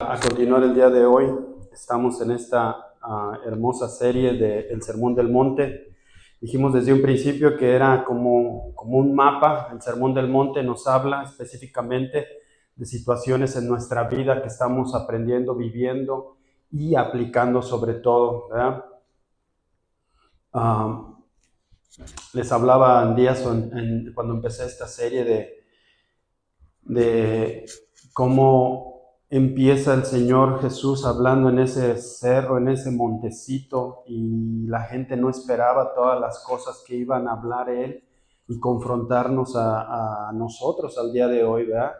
A continuar el día de hoy, estamos en esta hermosa serie de El Sermón del Monte. Dijimos desde un principio que era como un mapa. El Sermón del Monte nos habla específicamente de situaciones en nuestra vida que estamos aprendiendo, viviendo y aplicando sobre todo, ¿verdad? Les hablaba en días cuando empecé esta serie de cómo empieza el Señor Jesús hablando en ese cerro, en ese montecito, y la gente no esperaba todas las cosas que iban a hablar Él y confrontarnos a nosotros al día de hoy, ¿verdad?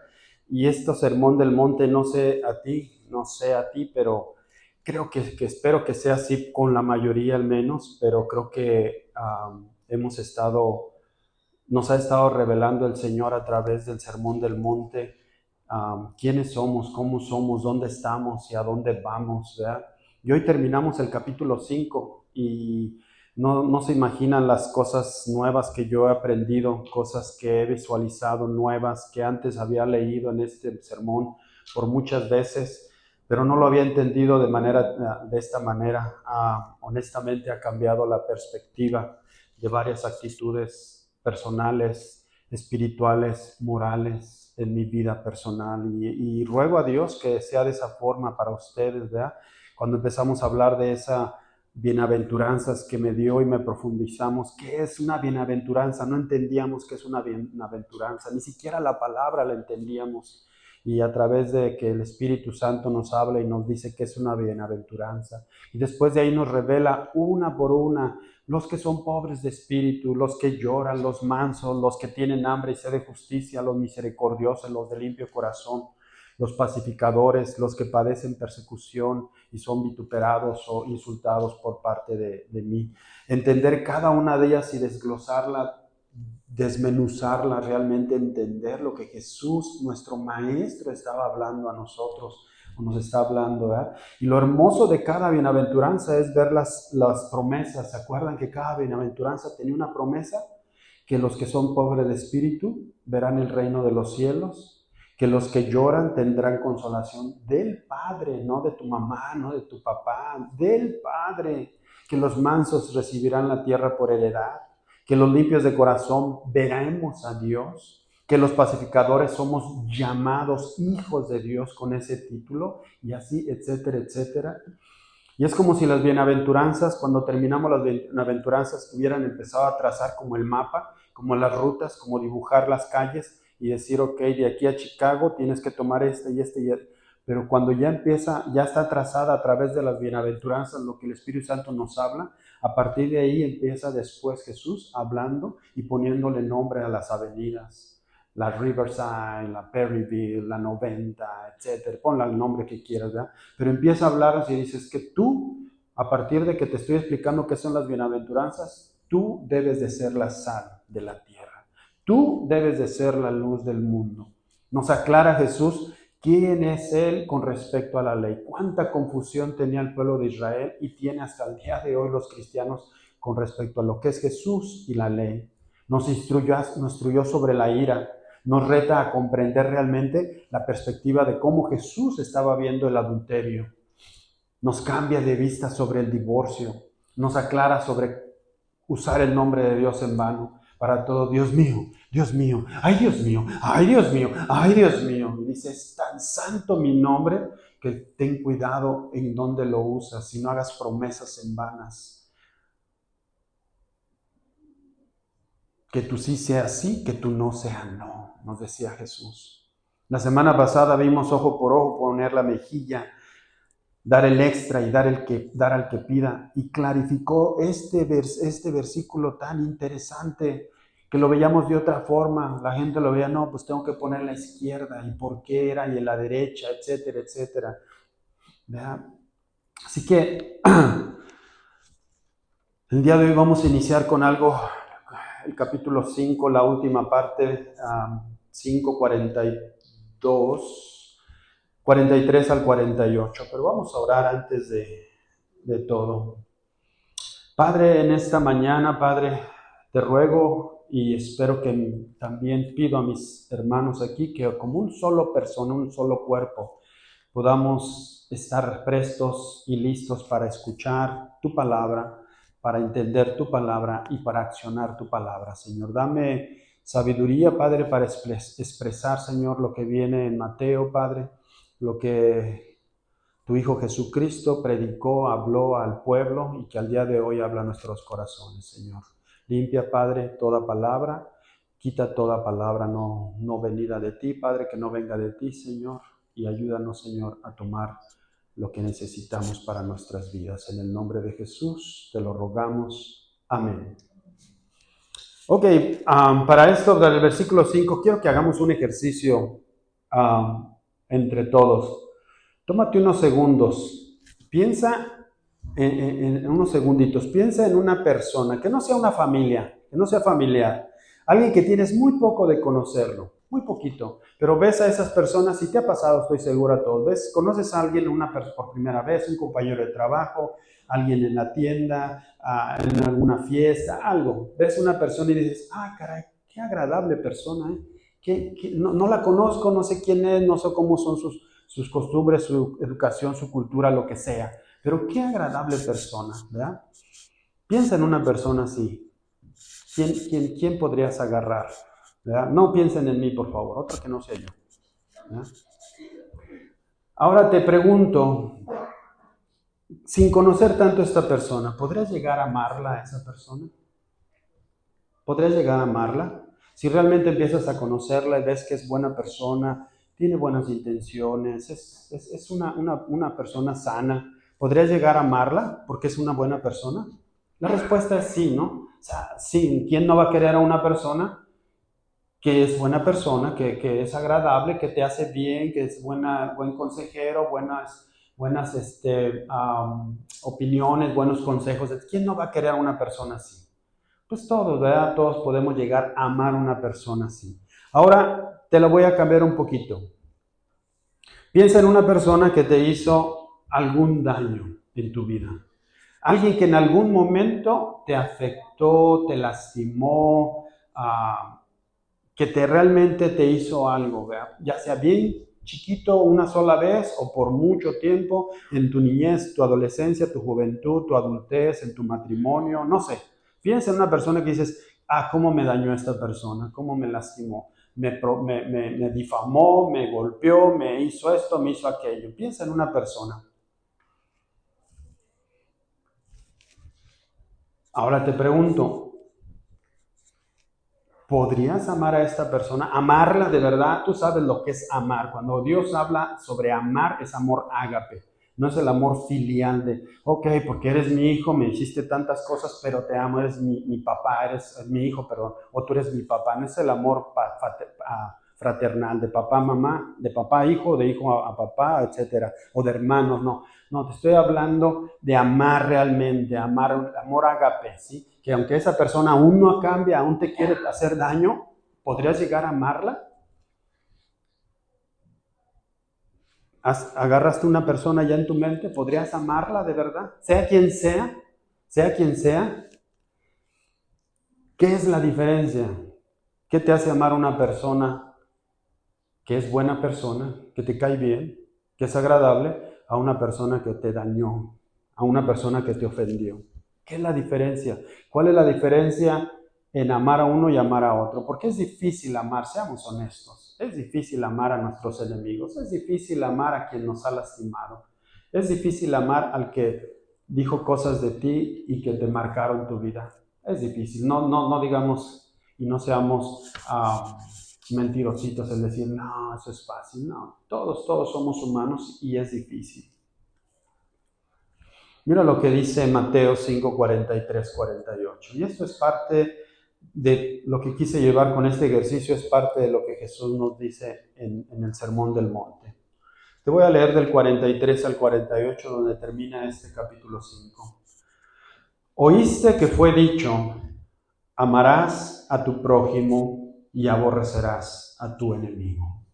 Y este sermón del monte, no sé a ti, pero creo que espero que sea así con la mayoría al menos, pero creo que nos ha estado revelando el Señor a través del Sermón del Monte, quiénes somos, cómo somos, dónde estamos y a dónde vamos, ¿verdad? Y hoy terminamos el capítulo 5 y no se imaginan las cosas nuevas que yo he aprendido, cosas que he visualizado nuevas, que antes había leído en este sermón por muchas veces, pero no lo había entendido de esta manera. Honestamente ha cambiado la perspectiva de varias actitudes personales, espirituales, morales en mi vida personal, y ruego a Dios que sea de esa forma para ustedes, ¿verdad? Cuando empezamos a hablar de esa bienaventuranzas que me dio y me profundizamos, ¿qué es una bienaventuranza? No entendíamos qué es una bienaventuranza, ni siquiera la palabra la entendíamos. Y a través de que el Espíritu Santo nos habla y nos dice que es una bienaventuranza, y después de ahí nos revela una por una los que son pobres de espíritu, los que lloran, los mansos, los que tienen hambre y sed de justicia, los misericordiosos, los de limpio corazón, los pacificadores, los que padecen persecución y son vituperados o insultados por parte de mí. Entender cada una de ellas y desglosarla, desmenuzarla, realmente entender lo que Jesús, nuestro Maestro, estaba hablando a nosotros, o nos está hablando, ¿verdad? Y lo hermoso de cada bienaventuranza es ver las promesas. ¿Se acuerdan que cada bienaventuranza tenía una promesa? Que los que son pobres de espíritu verán el reino de los cielos, que los que lloran tendrán consolación del Padre, no de tu mamá, no de tu papá, del Padre, que los mansos recibirán la tierra por heredad, que los limpios de corazón veremos a Dios, que los pacificadores somos llamados hijos de Dios con ese título, y así, etcétera, etcétera. Y es como si las bienaventuranzas, cuando terminamos las bienaventuranzas, hubieran empezado a trazar como el mapa, como las rutas, como dibujar las calles y decir, ok, de aquí a Chicago tienes que tomar este y este y este. Pero cuando ya empieza, ya está trazada a través de las bienaventuranzas lo que el Espíritu Santo nos habla, a partir de ahí empieza después Jesús hablando y poniéndole nombre a las avenidas, la Riverside, la Perryville, la 90, etcétera. Ponle el nombre que quieras, ¿verdad? Pero empieza a hablar y dices que tú, a partir de que te estoy explicando qué son las bienaventuranzas, tú debes de ser la sal de la tierra. Tú debes de ser la luz del mundo. Nos aclara Jesús quién es Él con respecto a la ley. Cuánta confusión tenía el pueblo de Israel y tiene hasta el día de hoy los cristianos con respecto a lo que es Jesús y la ley. Nos instruyó sobre la ira. Nos reta a comprender realmente la perspectiva de cómo Jesús estaba viendo el adulterio. Nos cambia de vista sobre el divorcio. Nos aclara sobre usar el nombre de Dios en vano para todo. Dios mío, ay Dios mío, ay Dios mío, ay Dios mío. Y dice, es tan santo mi nombre que ten cuidado en dónde lo usas y no hagas promesas en vanas. Que tú sí seas sí, que tú no seas no, nos decía Jesús. La semana pasada vimos ojo por ojo, poner la mejilla, dar el extra y dar al que pida. Y clarificó este versículo tan interesante que lo veíamos de otra forma. La gente lo veía, no, pues tengo que poner la izquierda, y por qué era, y en la derecha, etcétera, etcétera. ¿Verdad? Así que el día de hoy vamos a iniciar con algo, el capítulo 5, la última parte, 5, 42, 43 al 48, pero vamos a orar antes de todo. Padre, en esta mañana, Padre, te ruego y espero que también pido a mis hermanos aquí que como un solo persona, un solo cuerpo, podamos estar prestos y listos para escuchar tu palabra, para entender tu palabra y para accionar tu palabra, Señor. Dame sabiduría, Padre, para expresar, Señor, lo que viene en Mateo, Padre, lo que tu Hijo Jesucristo predicó, habló al pueblo y que al día de hoy habla a nuestros corazones, Señor. Limpia, Padre, toda palabra, quita toda palabra no venida de ti, Padre, que no venga de ti, Señor, y ayúdanos, Señor, a tomar lo que necesitamos para nuestras vidas. En el nombre de Jesús te lo rogamos. Amén. Ok, para esto del versículo 5, quiero que hagamos un ejercicio entre todos. Tómate unos segundos, piensa en unos segunditos, piensa en una persona, que no sea una familia, que no sea familiar, alguien que tienes muy poco de conocerlo, muy poquito, pero ves a esas personas y te ha pasado, estoy seguro a todos, ves, conoces a alguien por primera vez, un compañero de trabajo, alguien en la tienda, en alguna fiesta, algo, ves una persona y dices, caray, qué agradable persona, no la conozco, no sé quién es, no sé cómo son sus costumbres, su educación, su cultura, lo que sea. Pero qué agradable persona, ¿verdad? Piensa en una persona así. ¿Quién podrías agarrar? ¿Verdad? No piensen en mí, por favor, otra que no sea yo. ¿Verdad? Ahora te pregunto, sin conocer tanto a esta persona, ¿podrías llegar a amarla a esa persona? ¿Podrías llegar a amarla? Si realmente empiezas a conocerla y ves que es buena persona, tiene buenas intenciones, es una persona sana, ¿podrías llegar a amarla porque es una buena persona? La respuesta es sí, ¿no? O sea, sí, ¿quién no va a querer a una persona que es buena persona, que es agradable, que te hace bien, que es buen consejero, buenas opiniones, buenos consejos? ¿Quién no va a querer a una persona así? Pues todos, ¿verdad? Todos podemos llegar a amar a una persona así. Ahora te lo voy a cambiar un poquito. Piensa en una persona que te hizo algún daño en tu vida. Alguien que en algún momento te afectó, te lastimó, que realmente te hizo algo, ¿verdad? Ya sea bien chiquito una sola vez o por mucho tiempo en tu niñez, tu adolescencia, tu juventud, tu adultez, en tu matrimonio, no sé. Piensa en una persona que dices, ¿cómo me dañó esta persona? ¿Cómo me lastimó? Me difamó, me golpeó, me hizo esto, me hizo aquello. Piensa en una persona. Ahora te pregunto, ¿podrías amar a esta persona? Amarla de verdad, tú sabes lo que es amar. Cuando Dios habla sobre amar, es amor ágape. No es el amor filial de, ok, porque eres mi hijo, me hiciste tantas cosas, pero te amo, eres mi papá, eres mi hijo, perdón, o tú eres mi papá. No es el amor fraternal de papá a mamá, de papá a hijo, de hijo a papá, etcétera, o de hermanos, no. No, te estoy hablando de amar realmente, amor ágape, ¿sí? Que aunque esa persona aún no cambia, aún te quiere hacer daño, ¿podrías llegar a amarla? ¿Agarraste una persona ya en tu mente? ¿Podrías amarla de verdad? Sea quien sea, sea quien sea. ¿Qué es la diferencia? ¿Qué te hace amar a una persona que es buena persona, que te cae bien, que es agradable, a una persona que te dañó, a una persona que te ofendió? ¿Qué es la diferencia? ¿Cuál es la diferencia en amar a uno y amar a otro? Porque es difícil amar, seamos honestos. Es difícil amar a nuestros enemigos, es difícil amar a quien nos ha lastimado, es difícil amar al que dijo cosas de ti y que te marcaron tu vida. Es difícil, no digamos y no seamos mentirositos en decir, no, eso es fácil. No, todos somos humanos y es difícil. Mira lo que dice Mateo 5, 43, 48. Y esto es parte de lo que quise llevar con este ejercicio, es parte de lo que Jesús nos dice en el Sermón del Monte. Te voy a leer del 43 al 48, donde termina este capítulo 5. Oíste que fue dicho, amarás a tu prójimo y aborrecerás a tu enemigo.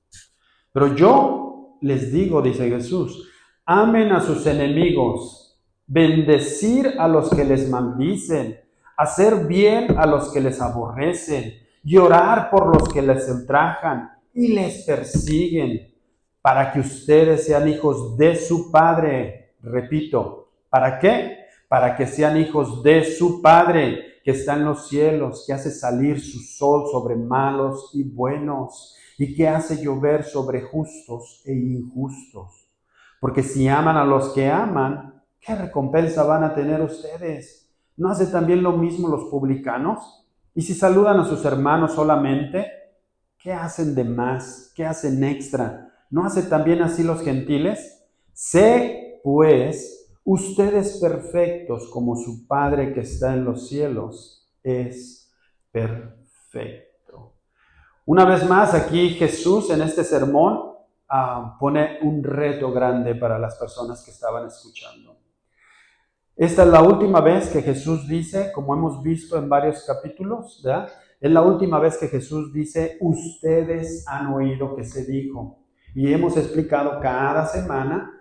Pero yo les digo, dice Jesús, amen a sus enemigos, bendecir a los que les maldicen, hacer bien a los que les aborrecen y orar por los que les ultrajan y les persiguen, para que ustedes sean hijos de su Padre. Repito, ¿para qué? Para que sean hijos de su Padre, que está en los cielos, que hace salir su sol sobre malos y buenos, y que hace llover sobre justos e injustos. Porque si aman a los que aman, ¿qué recompensa van a tener ustedes? ¿No hace también lo mismo los publicanos? Y si saludan a sus hermanos solamente, ¿qué hacen de más? ¿Qué hacen extra? ¿No hace también así los gentiles? Sé, pues, ustedes perfectos como su Padre que está en los cielos es perfecto. Una vez más, aquí Jesús en este sermón pone un reto grande para las personas que estaban escuchando. Esta es la última vez que Jesús dice, como hemos visto en varios capítulos, ¿verdad? Es la última vez que Jesús dice, ustedes han oído que se dijo. Y hemos explicado cada semana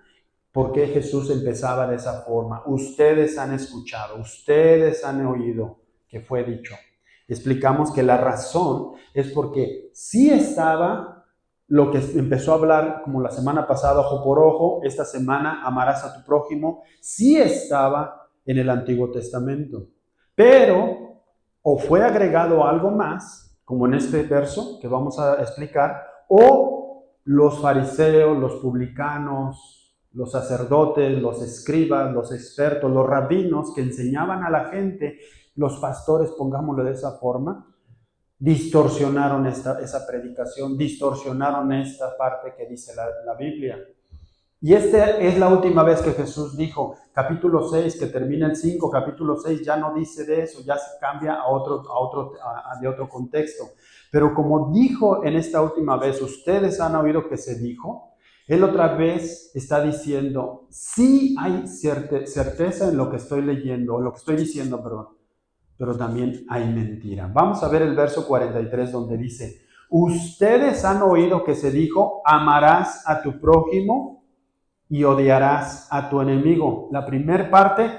por qué Jesús empezaba de esa forma. Ustedes han escuchado, ustedes han oído que fue dicho. Explicamos que la razón es porque sí estaba lo que empezó a hablar como la semana pasada, ojo por ojo, esta semana amarás a tu prójimo, sí estaba en el Antiguo Testamento. Pero o fue agregado algo más, como en este verso que vamos a explicar, o los fariseos, los publicanos, los sacerdotes, los escribas, los expertos, los rabinos que enseñaban a la gente, los pastores, pongámoslo de esa forma, distorsionaron esa predicación, distorsionaron esta parte que dice la Biblia. Y esta es la última vez que Jesús dijo, capítulo 6, que termina el 5, capítulo 6 ya no dice de eso, ya se cambia de otro contexto. Pero como dijo en esta última vez, ustedes han oído que se dijo, él otra vez está diciendo, sí hay certeza en lo que estoy leyendo, en lo que estoy diciendo, perdón, pero también hay mentira. Vamos a ver el verso 43 donde dice, ustedes han oído que se dijo, amarás a tu prójimo y odiarás a tu enemigo. La primera parte,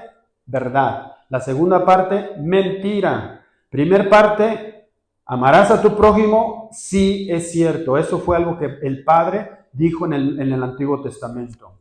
verdad. La segunda parte, mentira. Primer parte, amarás a tu prójimo, sí es cierto. Eso fue algo que el Padre dijo en el Antiguo Testamento.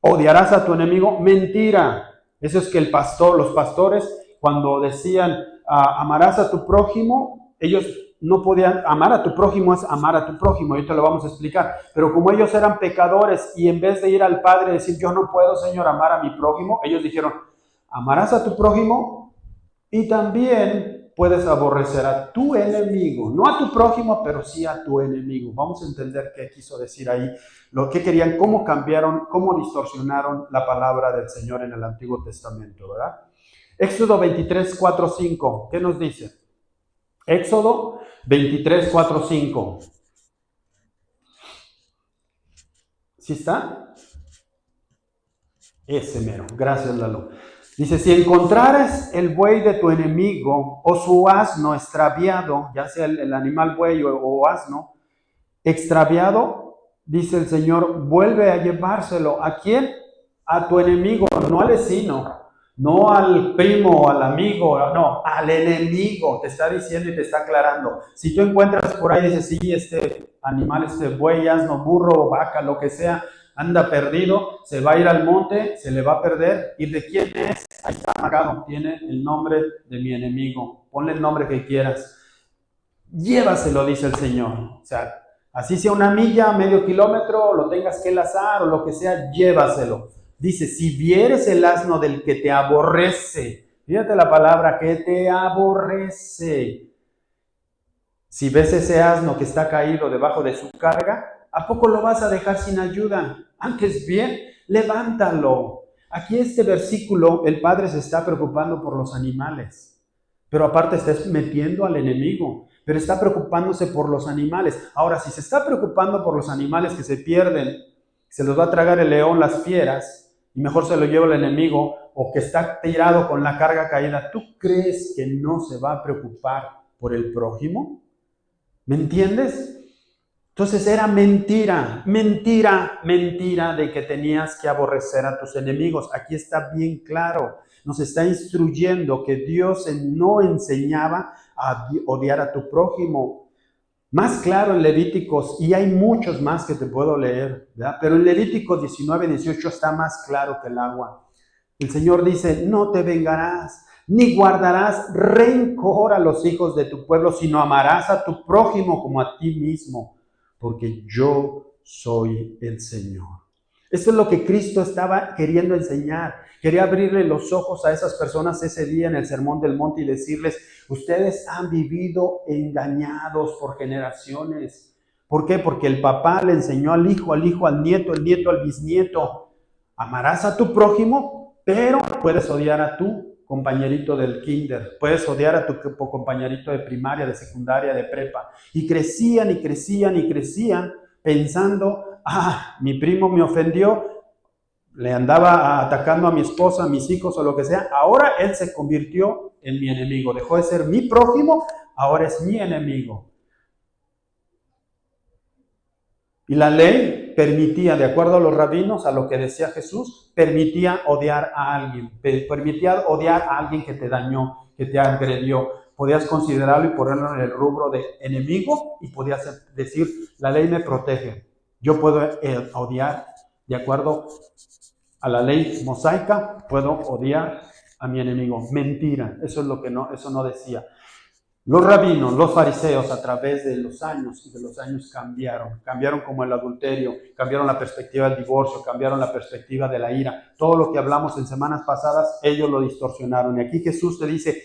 Odiarás a tu enemigo, mentira. Eso es que los pastores, cuando decían amarás a tu prójimo, ellos no podían, amar a tu prójimo es amar a tu prójimo, ahorita lo vamos a explicar, pero como ellos eran pecadores y en vez de ir al Padre y decir yo no puedo, Señor, amar a mi prójimo, ellos dijeron amarás a tu prójimo y también puedes aborrecer a tu enemigo, no a tu prójimo, pero sí a tu enemigo. Vamos a entender qué quiso decir ahí, lo que querían, cómo cambiaron, cómo distorsionaron la palabra del Señor en el Antiguo Testamento, ¿verdad? Éxodo 23, 4, 5, ¿qué nos dice? Éxodo 23, 4, 5. ¿Sí está? Ese mero. Gracias, Lalo. Dice, si encontrares el buey de tu enemigo o su asno extraviado, ya sea el animal buey o asno, extraviado, dice el Señor, vuelve a llevárselo. ¿A quién? A tu enemigo, no al vecino, no al primo o al amigo, no, al enemigo. Te está diciendo y te está aclarando. Si tú encuentras por ahí, dices, sí, este animal, este buey, asno, burro, vaca, lo que sea, anda perdido, se va a ir al monte, se le va a perder. ¿Y de quién es? Ahí está marcado, tiene el nombre de mi enemigo. Ponle el nombre que quieras. Llévaselo, dice el Señor. O sea, así sea una milla, medio kilómetro, lo tengas que lazar o lo que sea, llévaselo. Dice, si vieres el asno del que te aborrece, fíjate la palabra, que te aborrece. Si ves ese asno que está caído debajo de su carga, ¿a poco lo vas a dejar sin ayuda? Antes bien, levántalo. Aquí este versículo, el Padre se está preocupando por los animales, pero aparte está metiendo al enemigo, pero está preocupándose por los animales. Ahora, si se está preocupando por los animales que se pierden, se los va a tragar el león, las fieras, y mejor se lo lleva el enemigo, o que está tirado con la carga caída, ¿tú crees que no se va a preocupar por el prójimo? ¿Me entiendes? Entonces era mentira de que tenías que aborrecer a tus enemigos. Aquí está bien claro. Nos está instruyendo que Dios no enseñaba a odiar a tu prójimo. Más claro en Levíticos, y hay muchos más que te puedo leer, ¿verdad? Pero en Levíticos 19:18 está más claro que el agua. El Señor dice, no te vengarás, ni guardarás rencor a los hijos de tu pueblo, sino amarás a tu prójimo como a ti mismo, porque yo soy el Señor. Esto es lo que Cristo estaba queriendo enseñar. Quería abrirle los ojos a esas personas ese día en el Sermón del Monte y decirles, ustedes han vivido engañados por generaciones. ¿Por qué? Porque el papá le enseñó al hijo, al nieto, el nieto al bisnieto. Amarás a tu prójimo, pero puedes odiar a tu compañerito del kinder, puedes odiar a tu compañerito de primaria, de secundaria, de prepa. Y crecían y crecían y crecían pensando, mi primo me ofendió, le andaba atacando a mi esposa, a mis hijos o lo que sea, ahora él se convirtió en mi enemigo, dejó de ser mi prójimo, ahora es mi enemigo. Y la ley permitía, de acuerdo a los rabinos, a lo que decía Jesús, permitía odiar a alguien que te dañó, que te agredió. Podías considerarlo y ponerlo en el rubro de enemigo y podías decir, la ley me protege. Yo puedo odiar, de acuerdo a la ley mosaica, puedo odiar a mi enemigo. Mentira, eso es lo que eso no decía. Los rabinos, los fariseos, a través de los años cambiaron como el adulterio, cambiaron la perspectiva del divorcio, cambiaron la perspectiva de la ira. Todo lo que hablamos en semanas pasadas, ellos lo distorsionaron. Y aquí Jesús te dice,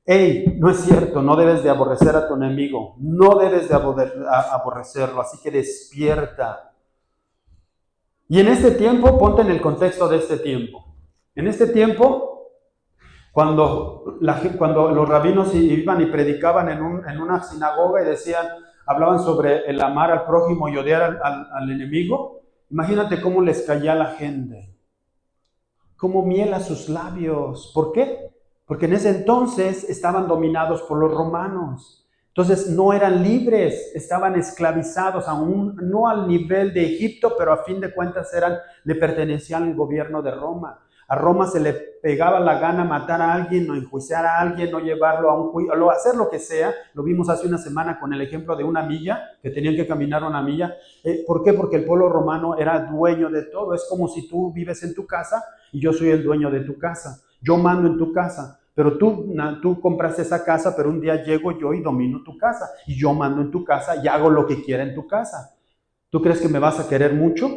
hey, no es cierto, no debes de aborrecer a tu enemigo, no debes de aborrecerlo, así que despierta. Y en este tiempo, ponte en el contexto de este tiempo. En este tiempo, cuando los rabinos iban y predicaban en una sinagoga y hablaban sobre el amar al prójimo y odiar al enemigo, imagínate cómo les caía a la gente, como miel a sus labios. ¿Por qué? Porque en ese entonces estaban dominados por los romanos. Entonces no eran libres, estaban esclavizados, aún no al nivel de Egipto, pero a fin de cuentas le pertenecían al gobierno de Roma. A Roma se le pegaba la gana matar a alguien, o enjuiciar a alguien, o llevarlo a un juicio, o hacer lo que sea. Lo vimos hace una semana con el ejemplo de una milla, que tenían que caminar una milla. ¿Por qué? Porque el pueblo romano era dueño de todo. Es como si tú vives en tu casa y yo soy el dueño de tu casa. Yo mando en tu casa. Pero tú compraste esa casa, pero un día llego yo y domino tu casa. Y yo mando en tu casa y hago lo que quiera en tu casa. ¿Tú crees que me vas a querer mucho?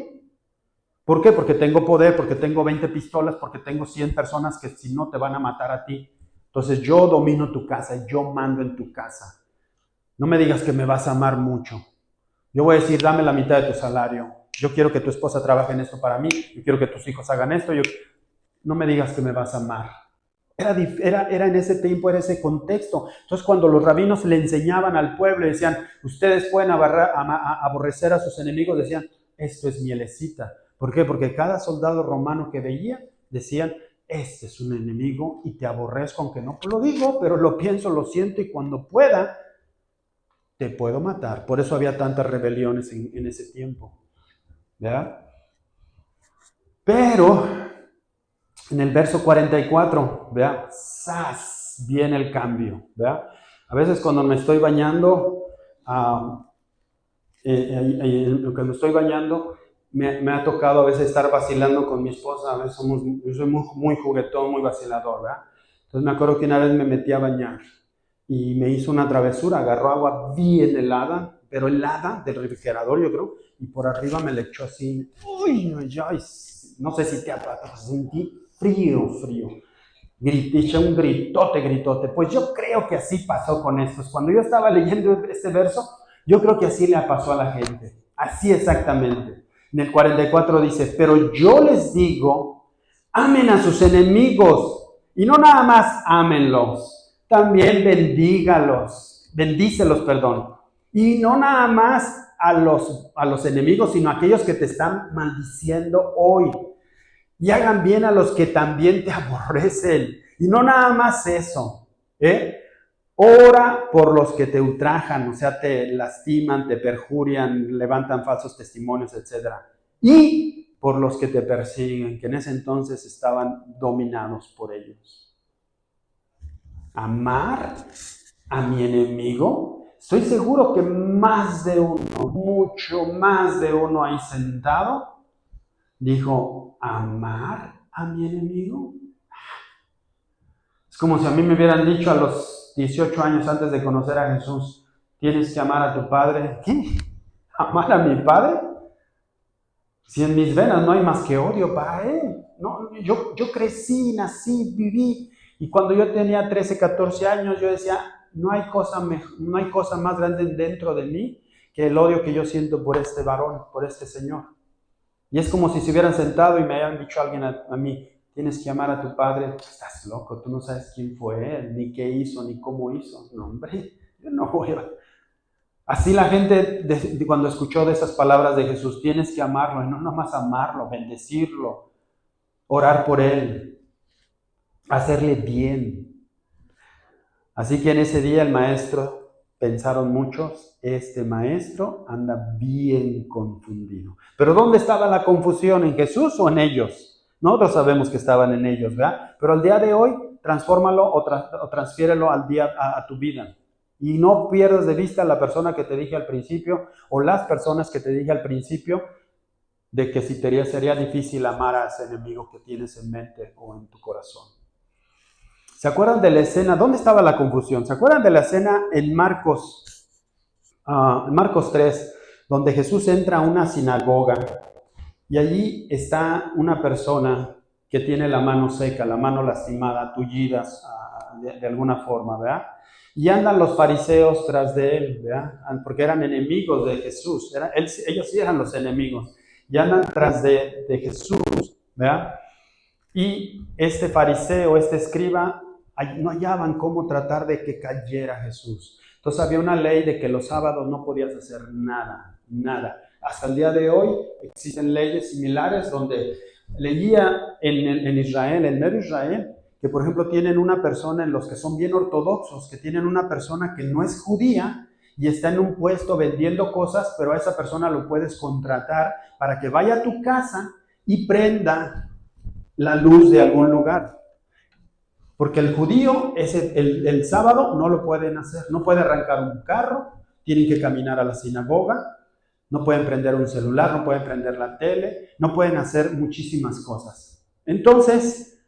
¿Por qué? Porque tengo poder, porque tengo 20 pistolas, porque tengo 100 personas que si no te van a matar a ti. Entonces yo domino tu casa, yo mando en tu casa. No me digas que me vas a amar mucho. Yo voy a decir, dame la mitad de tu salario. Yo quiero que tu esposa trabaje en esto para mí. Yo quiero que tus hijos hagan esto. No me digas que me vas a amar. Era en ese tiempo, era ese contexto. Entonces, cuando los rabinos le enseñaban al pueblo y decían, ustedes pueden aborrecer a sus enemigos, decían, esto es mielecita. ¿Por qué? Porque cada soldado romano que veía, decían, este es un enemigo y te aborrezco, aunque no lo digo, pero lo pienso, lo siento y cuando pueda, te puedo matar. Por eso había tantas rebeliones en ese tiempo. ¿Verdad? Pero en el verso 44, ¿verdad? ¡Sas! Viene el cambio, ¿verdad? A veces cuando me estoy bañando, me ha tocado a veces estar vacilando con mi esposa. A veces yo soy muy juguetón, muy vacilador, ¿verdad? Entonces me acuerdo que una vez me metí a bañar y me hizo una travesura, agarró agua bien helada, pero helada del refrigerador, yo creo, y por arriba me le echó así. Uy, no sé si te atrapó, sentí frío. Eché un gritote. Pues yo creo que así pasó con estos. Cuando yo estaba leyendo este verso, yo creo que así le pasó a la gente. Así exactamente. En el 44 dice, pero yo les digo, amen a sus enemigos. Y no nada más ámenlos, también bendícelos. Y no nada más a los enemigos, sino a aquellos que te están maldiciendo hoy. Y hagan bien a los que también te aborrecen. Y no nada más eso. Ora por los que te ultrajan, o sea, te lastiman, te perjurian, levantan falsos testimonios, etc. Y por los que te persiguen, que en ese entonces estaban dominados por ellos. Amar a mi enemigo Estoy seguro que más de uno, mucho más de uno ahí sentado, dijo, ¿amar a mi enemigo? Es como si a mí me hubieran dicho a los 18 años antes de conocer a Jesús, tienes que amar a tu padre. ¿Qué? ¿Amar a mi padre? Si en mis venas no hay más que odio para él. No, yo crecí, nací, viví, y cuando yo tenía 13, 14 años, yo decía, no hay cosa más grande dentro de mí que el odio que yo siento por este varón, por este señor. Y es como si se hubieran sentado y me hayan dicho a alguien a mí, tienes que amar a tu padre. Estás loco, tú no sabes quién fue él, ni qué hizo, ni cómo hizo. No, hombre, yo no voy a... Así la gente cuando escuchó de esas palabras de Jesús, tienes que amarlo, y no nomás amarlo, bendecirlo, orar por él, hacerle bien. Así que en ese día el maestro, pensaron muchos, este maestro anda bien confundido. Pero ¿dónde estaba la confusión? ¿En Jesús o en ellos? Nosotros sabemos que estaban en ellos, ¿verdad? Pero al día de hoy, transfórmalo o transfiérelo al día, a tu vida. Y no pierdas de vista a la persona que te dije al principio, o las personas que te dije al principio, de que si sería difícil amar a ese enemigo que tienes en mente o en tu corazón. ¿Se acuerdan de la escena? ¿Dónde estaba la confusión? ¿Se acuerdan de la escena en Marcos 3, donde Jesús entra a una sinagoga y allí está una persona que tiene la mano seca, la mano lastimada, tullidas de alguna forma, ¿verdad? Y andan los fariseos tras de él, ¿verdad? Porque eran enemigos de Jesús, ellos sí eran los enemigos, y andan tras de Jesús, ¿verdad? Y este fariseo, este escriba, no hallaban cómo tratar de que cayera Jesús. Entonces había una ley de que los sábados no podías hacer nada, nada. Hasta el día de hoy existen leyes similares donde leía en Israel, en medio Israel, que por ejemplo tienen una persona, en los que son bien ortodoxos, que tienen una persona que no es judía y está en un puesto vendiendo cosas, pero a esa persona lo puedes contratar para que vaya a tu casa y prenda la luz de algún lugar. Porque el judío, el sábado no lo pueden hacer, no puede arrancar un carro, tienen que caminar a la sinagoga, no pueden prender un celular, no pueden prender la tele, no pueden hacer muchísimas cosas. Entonces,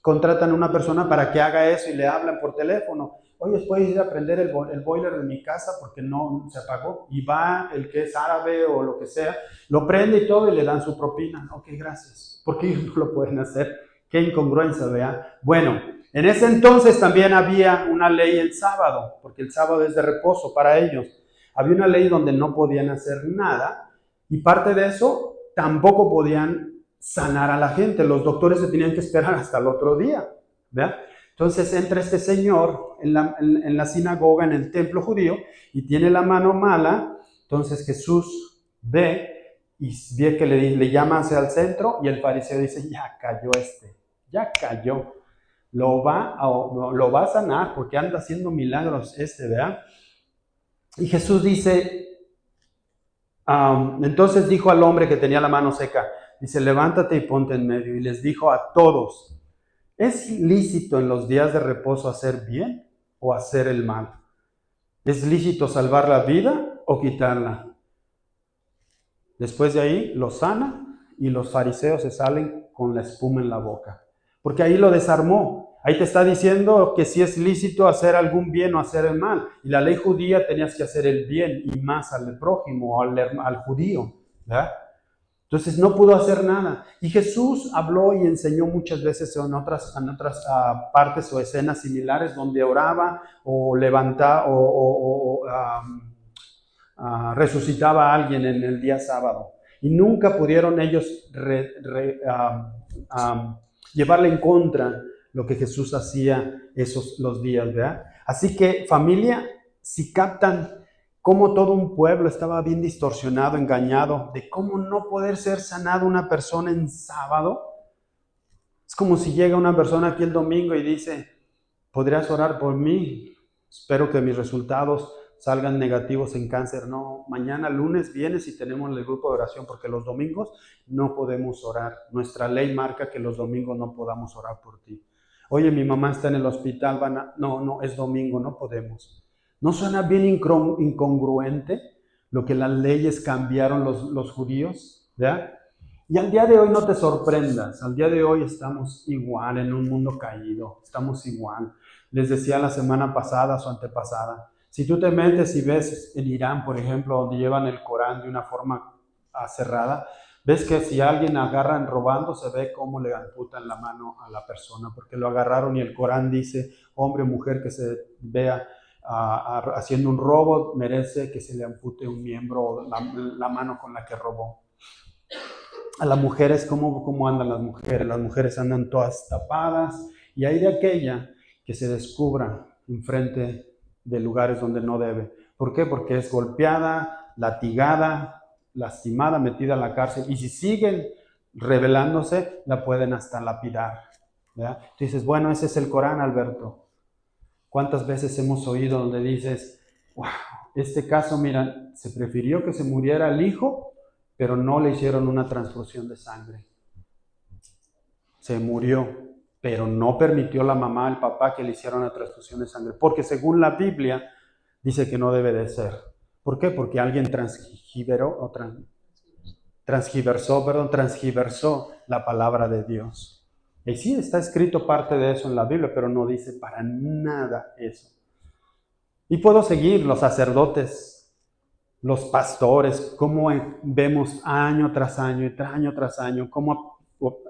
contratan a una persona para que haga eso y le hablan por teléfono. Oye, ¿puedes ir a prender el boiler de mi casa porque no se apagó? Y va el que es árabe o lo que sea, lo prende y todo y le dan su propina. Ok, gracias. ¿Por qué ellos no lo pueden hacer? Qué incongruencia, ¿vea? Bueno, en ese entonces también había una ley el sábado, porque el sábado es de reposo para ellos. Había una ley donde no podían hacer nada y parte de eso tampoco podían sanar a la gente. Los doctores se tenían que esperar hasta el otro día, ¿verdad? Entonces entra este señor en la sinagoga, en el templo judío, y tiene la mano mala. Entonces Jesús ve y ve que le llama hacia el centro y el fariseo dice, ya cayó ya cayó. Lo va a sanar porque anda haciendo milagros ¿verdad? Y Jesús dice, entonces dijo al hombre que tenía la mano seca, dice, levántate y ponte en medio. Y les dijo a todos, ¿es lícito en los días de reposo hacer bien o hacer el mal? ¿Es lícito salvar la vida o quitarla? Después de ahí lo sana y los fariseos se salen con la espuma en la boca. Porque ahí lo desarmó. Ahí te está diciendo que si es lícito hacer algún bien o hacer el mal. Y la ley judía tenías que hacer el bien y más al prójimo, al judío, ¿verdad? Entonces no pudo hacer nada. Y Jesús habló y enseñó muchas veces en otras partes o escenas similares donde oraba o levantaba resucitaba a alguien en el día sábado. Y nunca pudieron ellos llevarle en contra lo que Jesús hacía los días, ¿verdad? Así que, familia, si captan cómo todo un pueblo estaba bien distorsionado, engañado, de cómo no poder ser sanado una persona en sábado, es como si llega una persona aquí el domingo y dice, ¿podrías orar por mí? Espero que mis resultados salgan negativos en cáncer. No, mañana lunes vienes y tenemos el grupo de oración porque los domingos no podemos orar. Nuestra ley marca que los domingos no podamos orar por ti. Oye, mi mamá está en el hospital, no, es domingo, no podemos. ¿No suena bien incongruente lo que las leyes cambiaron los judíos? ¿Ya? Y al día de hoy no te sorprendas, al día de hoy estamos igual en un mundo caído, estamos igual. Les decía la semana pasada o antepasada, si tú te metes y ves en Irán, por ejemplo, donde llevan el Corán de una forma cerrada, ves que si alguien agarran robando, se ve cómo le amputan la mano a la persona, porque lo agarraron y el Corán dice, hombre o mujer que se vea haciendo un robo, merece que se le ampute un miembro o la mano con la que robó. A las mujeres, ¿cómo andan las mujeres? Las mujeres andan todas tapadas y hay de aquella que se descubra enfrente de lugares donde no debe. ¿Por qué? Porque es golpeada, latigada, lastimada, metida a la cárcel y si siguen rebelándose, la pueden hasta lapidar. ¿Verdad? Tú dices, bueno, ese es el Corán, Alberto. ¿Cuántas veces hemos oído donde dices, wow, este caso, mira, se prefirió que se muriera el hijo, pero no le hicieron una transfusión de sangre? Se murió, pero no permitió la mamá, el papá que le hicieran una transfusión de sangre, porque según la Biblia dice que no debe de ser. ¿Por qué? Porque alguien transgiversó la palabra de Dios. Y sí, está escrito parte de eso en la Biblia, pero no dice para nada eso. Y puedo seguir, los sacerdotes, los pastores, cómo vemos año tras año y año tras año, cómo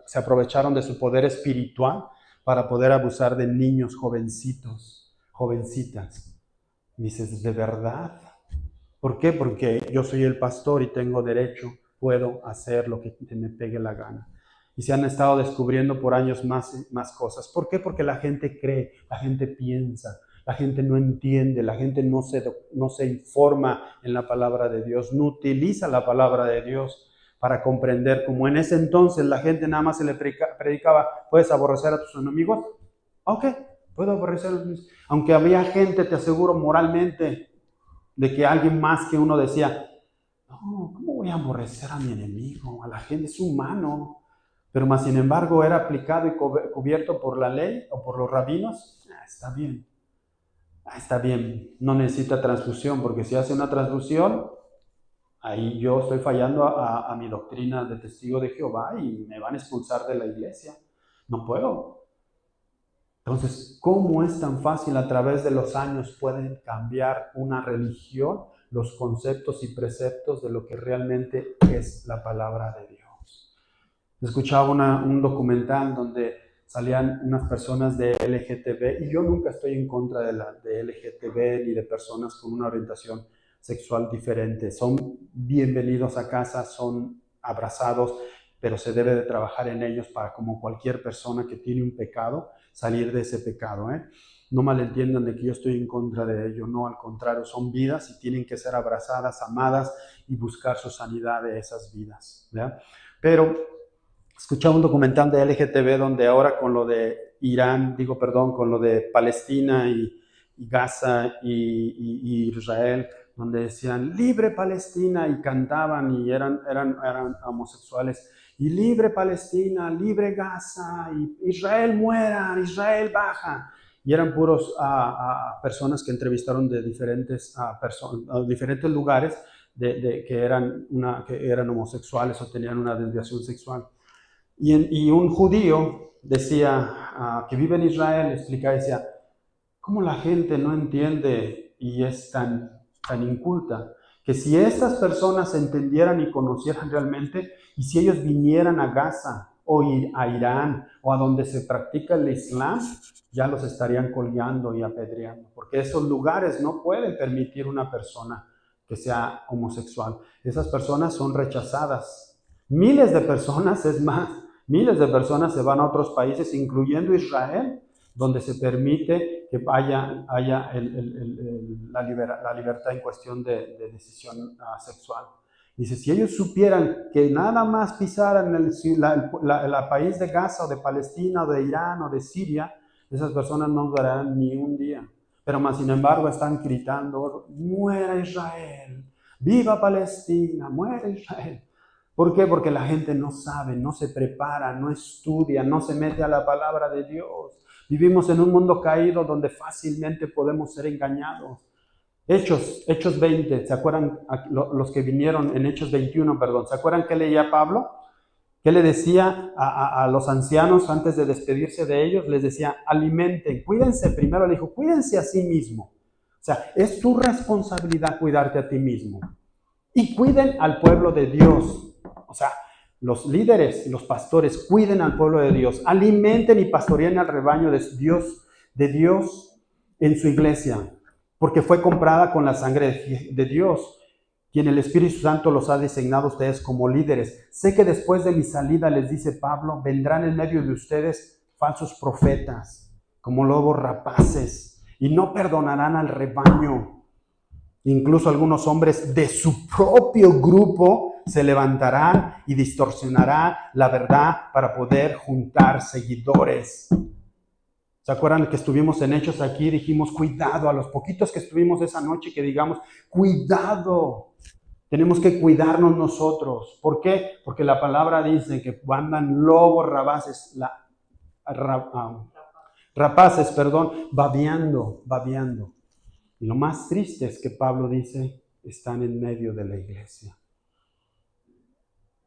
se aprovecharon de su poder espiritual para poder abusar de niños jovencitos, jovencitas. Y dices, ¿de verdad? ¿Por qué? Porque yo soy el pastor y tengo derecho, puedo hacer lo que me pegue la gana. Y se han estado descubriendo por años más cosas. ¿Por qué? Porque la gente cree, la gente piensa, la gente no entiende, la gente no se informa en la palabra de Dios, no utiliza la palabra de Dios para comprender. Como en ese entonces la gente nada más se le predicaba, ¿puedes aborrecer a tus enemigos? Ok, puedo aborrecer a los enemigos. Aunque había gente, te aseguro, moralmente, de que alguien más que uno decía, no, ¿cómo voy a aborrecer a mi enemigo? A la gente es humano. Pero más sin embargo era aplicado y cubierto por la ley o por los rabinos. Está bien. Está bien, no necesita transfusión, porque si hace una transfusión, ahí yo estoy fallando a mi doctrina de testigo de Jehová y me van a expulsar de la iglesia. No puedo. Entonces, ¿cómo es tan fácil a través de los años pueden cambiar una religión los conceptos y preceptos de lo que realmente es la palabra de Dios? Escuchaba un documental donde salían unas personas de LGTB y yo nunca estoy en contra de LGTB ni de personas con una orientación sexual diferente. Son bienvenidos a casa, son abrazados, pero se debe de trabajar en ellos para, como cualquier persona que tiene un pecado, salir de ese pecado. No malentiendan de que yo estoy en contra de ello, no, al contrario, son vidas y tienen que ser abrazadas, amadas y buscar su sanidad de esas vidas. ¿Ya? Pero escuchaba un documental de LGTB donde ahora con lo de con lo de Palestina y Gaza y Israel, donde decían libre Palestina y cantaban y eran homosexuales y libre Palestina, libre Gaza, y Israel muera, Israel baja. Y eran puros personas que entrevistaron de diferentes lugares que eran homosexuales o tenían una desviación sexual. Y un judío decía, que vive en Israel, explica, decía, ¿cómo la gente no entiende y es tan inculta? Que si estas personas entendieran y conocieran realmente, y si ellos vinieran a Gaza o a Irán o a donde se practica el Islam, ya los estarían colgando y apedreando, porque esos lugares no pueden permitir una persona que sea homosexual. Esas personas son rechazadas. Miles de personas, es más, miles de personas se van a otros países, incluyendo Israel, donde se permite que haya la libertad en cuestión de decisión sexual. Dice, si ellos supieran que nada más pisaran el país de Gaza o de Palestina o de Irán o de Siria, esas personas no durarán ni un día. Pero más sin embargo están gritando, muera Israel, viva Palestina, muera Israel. ¿Por qué? Porque la gente no sabe, no se prepara, no estudia, no se mete a la palabra de Dios. Vivimos en un mundo caído donde fácilmente podemos ser engañados. Hechos 20, ¿se acuerdan? Los que vinieron en Hechos 21, perdón, ¿se acuerdan qué leía Pablo? ¿Qué le decía a los ancianos antes de despedirse de ellos? Les decía, alimenten, cuídense primero, le dijo, cuídense a sí mismo. O sea, es tu responsabilidad cuidarte a ti mismo. Y cuiden al pueblo de Dios. O sea, los líderes, los pastores, cuiden al pueblo de Dios. Alimenten y pastoreen al rebaño de Dios en su iglesia, porque fue comprada con la sangre de Dios, quien el Espíritu Santo los ha designado a ustedes como líderes. Sé que después de mi salida, les dice Pablo, vendrán en medio de ustedes falsos profetas, como lobos rapaces, y no perdonarán al rebaño. Incluso algunos hombres de su propio grupo se levantarán y distorsionarán la verdad para poder juntar seguidores. ¿Se acuerdan que estuvimos en Hechos aquí? Dijimos, cuidado, a los poquitos que estuvimos esa noche, que digamos, cuidado. Tenemos que cuidarnos nosotros. ¿Por qué? Porque la palabra dice que andan lobos rapaces, babeando. Y lo más triste es que Pablo dice, están en medio de la iglesia.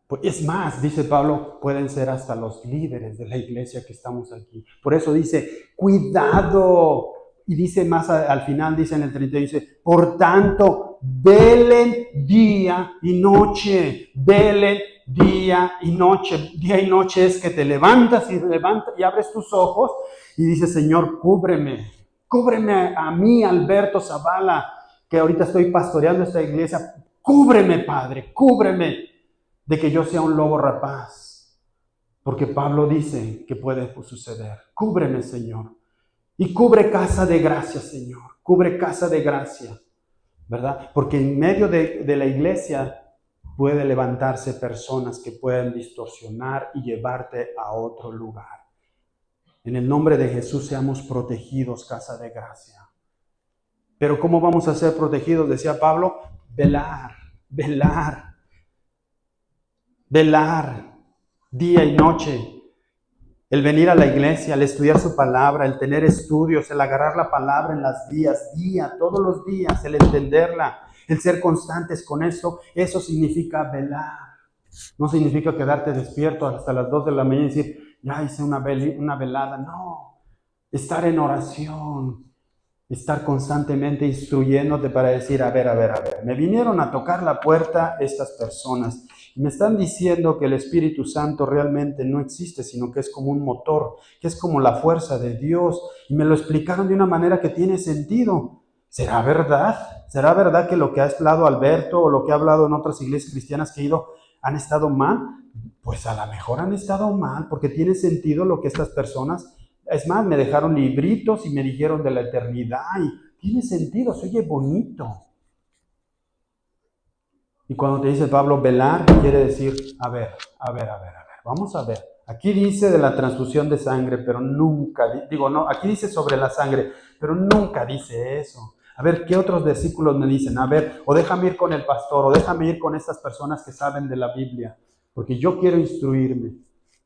Pues es más, dice Pablo, pueden ser hasta los líderes de la iglesia que estamos aquí. Por eso dice, cuidado. Y dice más al final, dice en el 30, dice, por tanto, velen día y noche. Velen día y noche. Día y noche es que te levantas y abres tus ojos y dices, Señor, cúbreme. Cúbreme a mí, Alberto Zavala, que ahorita estoy pastoreando esta iglesia. Cúbreme, Padre, cúbreme de que yo sea un lobo rapaz. Porque Pablo dice que puede suceder. Cúbreme, Señor. Y cubre Casa de Gracia, Señor. Cubre Casa de Gracia, ¿verdad? Porque en medio de la iglesia puede levantarse personas que pueden distorsionar y llevarte a otro lugar. En el nombre de Jesús seamos protegidos, Casa de Gracia. Pero ¿cómo vamos a ser protegidos? Decía Pablo, velar día y noche. El venir a la iglesia, el estudiar su palabra, el tener estudios, el agarrar la palabra en las todos los días, el entenderla, el ser constantes con eso significa velar. No significa quedarte despierto hasta las 2 de la mañana y decir, ya hice una velada. No, estar en oración, estar constantemente instruyéndote para decir, a ver, me vinieron a tocar la puerta estas personas. Me están diciendo que el Espíritu Santo realmente no existe, sino que es como un motor, que es como la fuerza de Dios. Y me lo explicaron de una manera que tiene sentido. ¿Será verdad? ¿Será verdad que lo que ha hablado Alberto o lo que ha hablado en otras iglesias cristianas que he ido han estado mal? Pues a lo mejor han estado mal, porque tiene sentido lo que estas personas... Es más, me dejaron libritos y me dijeron de la eternidad y tiene sentido, se oye bonito. Y cuando te dice Pablo, velar, quiere decir, a ver, vamos a ver. Aquí dice de la transfusión de sangre, pero nunca, aquí dice sobre la sangre, pero nunca dice eso. A ver, ¿qué otros versículos me dicen? A ver, o déjame ir con el pastor, o déjame ir con estas personas que saben de la Biblia, porque yo quiero instruirme.